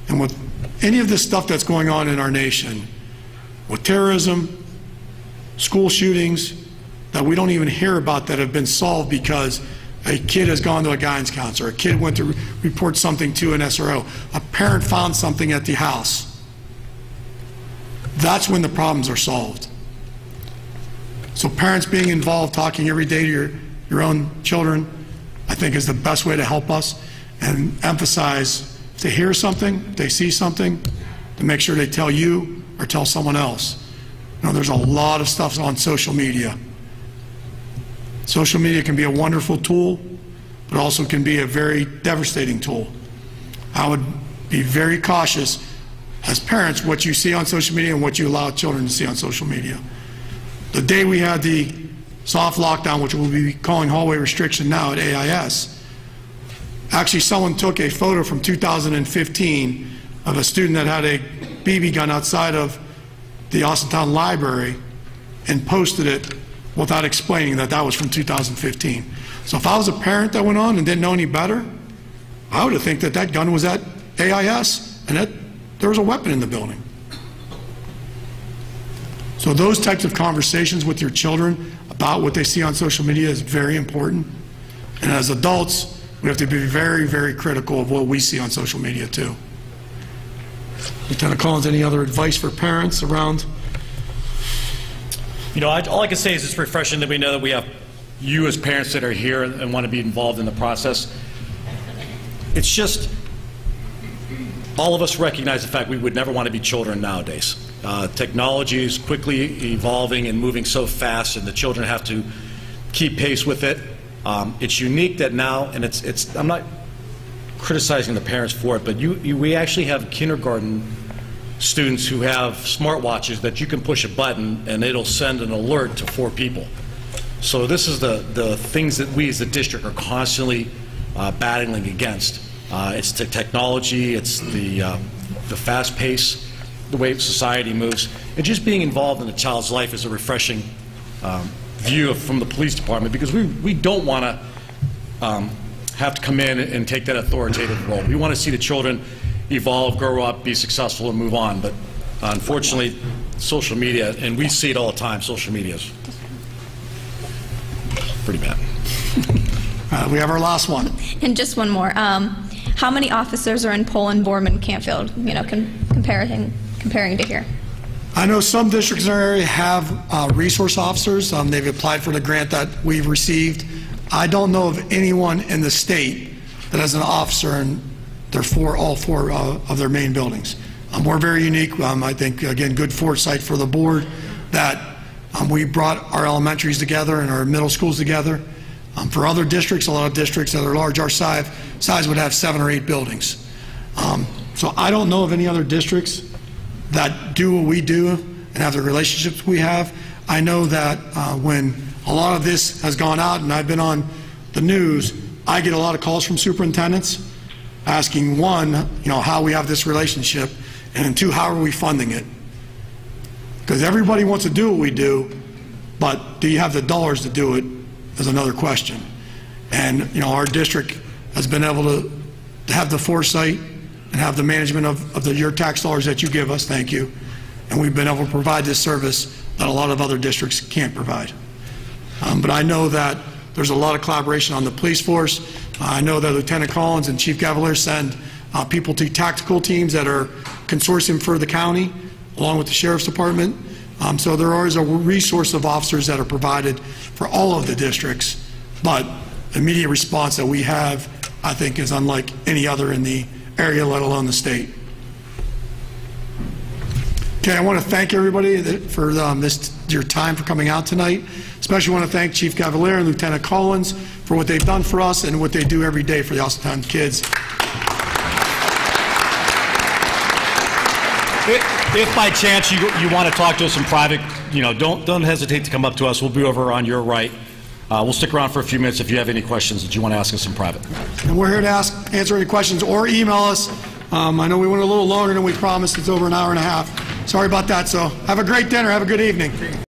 and with any of this stuff that's going on in our nation, with terrorism, school shootings that we don't even hear about that have been solved because a kid has gone to a guidance counselor, a kid went to report something to an SRO, a parent found something at the house. That's when the problems are solved. So parents being involved, talking every day to your own children, I think is the best way to help us, and emphasize if they hear something, if they see something, to make sure they tell you or tell someone else. You know, there's a lot of stuff on social media. Social media can be a wonderful tool, but also can be a very devastating tool. I would be very cautious as parents what you see on social media and what you allow children to see on social media. The day we had the soft lockdown, which we'll be calling hallway restriction now at AIS, actually someone took a photo from 2015 of a student that had a BB gun outside of the Austintown Library and posted it without explaining that that was from 2015. So if I was a parent that went on and didn't know any better, I would have think that that gun was at AIS and that there was a weapon in the building. So those types of conversations with your children about what they see on social media is very important. And as adults, we have to be very, very critical of what we see on social media too. Lieutenant Collins, any other advice for parents around? You know, all I can say is it's refreshing that we know that we have you as parents that are here and want to be involved in the process. It's just, all of us recognize the fact we would never want to be children nowadays. Technology is quickly evolving and moving so fast, and the children have to keep pace with it. It's unique that now, and I'm not criticizing the parents for it, but we actually have kindergarten students who have smartwatches that you can push a button and it'll send an alert to 4 people. So this is the things that we as a district are constantly battling against. It's the technology, it's the fast pace, the way society moves, and just being involved in a child's life is a refreshing view from the police department, because we don't want to have to come in and take that authoritative role. We want to see the children evolve, grow up, be successful, and move on. But unfortunately, social media, and we see it all the time, social media is pretty bad. We have our last one. And just one more. How many officers are in Poland, Borman, Campfield? You know, comparing to here. I know some districts in our area have resource officers. They've applied for the grant that we've received. I don't know of anyone in the state that has an officer in all four of their main buildings. We're very unique. I think, again, good foresight for the board that we brought our elementaries together and our middle schools together. For other districts, a lot of districts that are large our size would have 7 or 8 buildings. So I don't know of any other districts that do what we do and have the relationships we have. I know that when a lot of this has gone out and I've been on the news, I get a lot of calls from superintendents asking, one, how we have this relationship, and then two, how are we funding it? Because everybody wants to do what we do, but do you have the dollars to do it is another question. And our district has been able to have the foresight and have the management of your tax dollars that you give us, thank you, and we've been able to provide this service that a lot of other districts can't provide. But I know that there's a lot of collaboration on the police force. I know that Lieutenant Collins and Chief Cavalier send people to tactical teams that are consortium for the county, along with the Sheriff's Department. So there is a resource of officers that are provided for all of the districts, but the immediate response that we have, I think, is unlike any other in the area, let alone the state. Okay, I want to thank everybody for your time for coming out tonight. Especially want to thank Chief Cavalier and Lieutenant Collins for what they've done for us and what they do every day for the Austintown kids. If by chance you want to talk to us in private, don't hesitate to come up to us. We'll be over on your right. We'll stick around for a few minutes if you have any questions that you want to ask us in private. And we're here to answer any questions or email us. I know we went a little longer than we promised. It's over an hour and a half. Sorry about that. So have a great dinner. Have a good evening.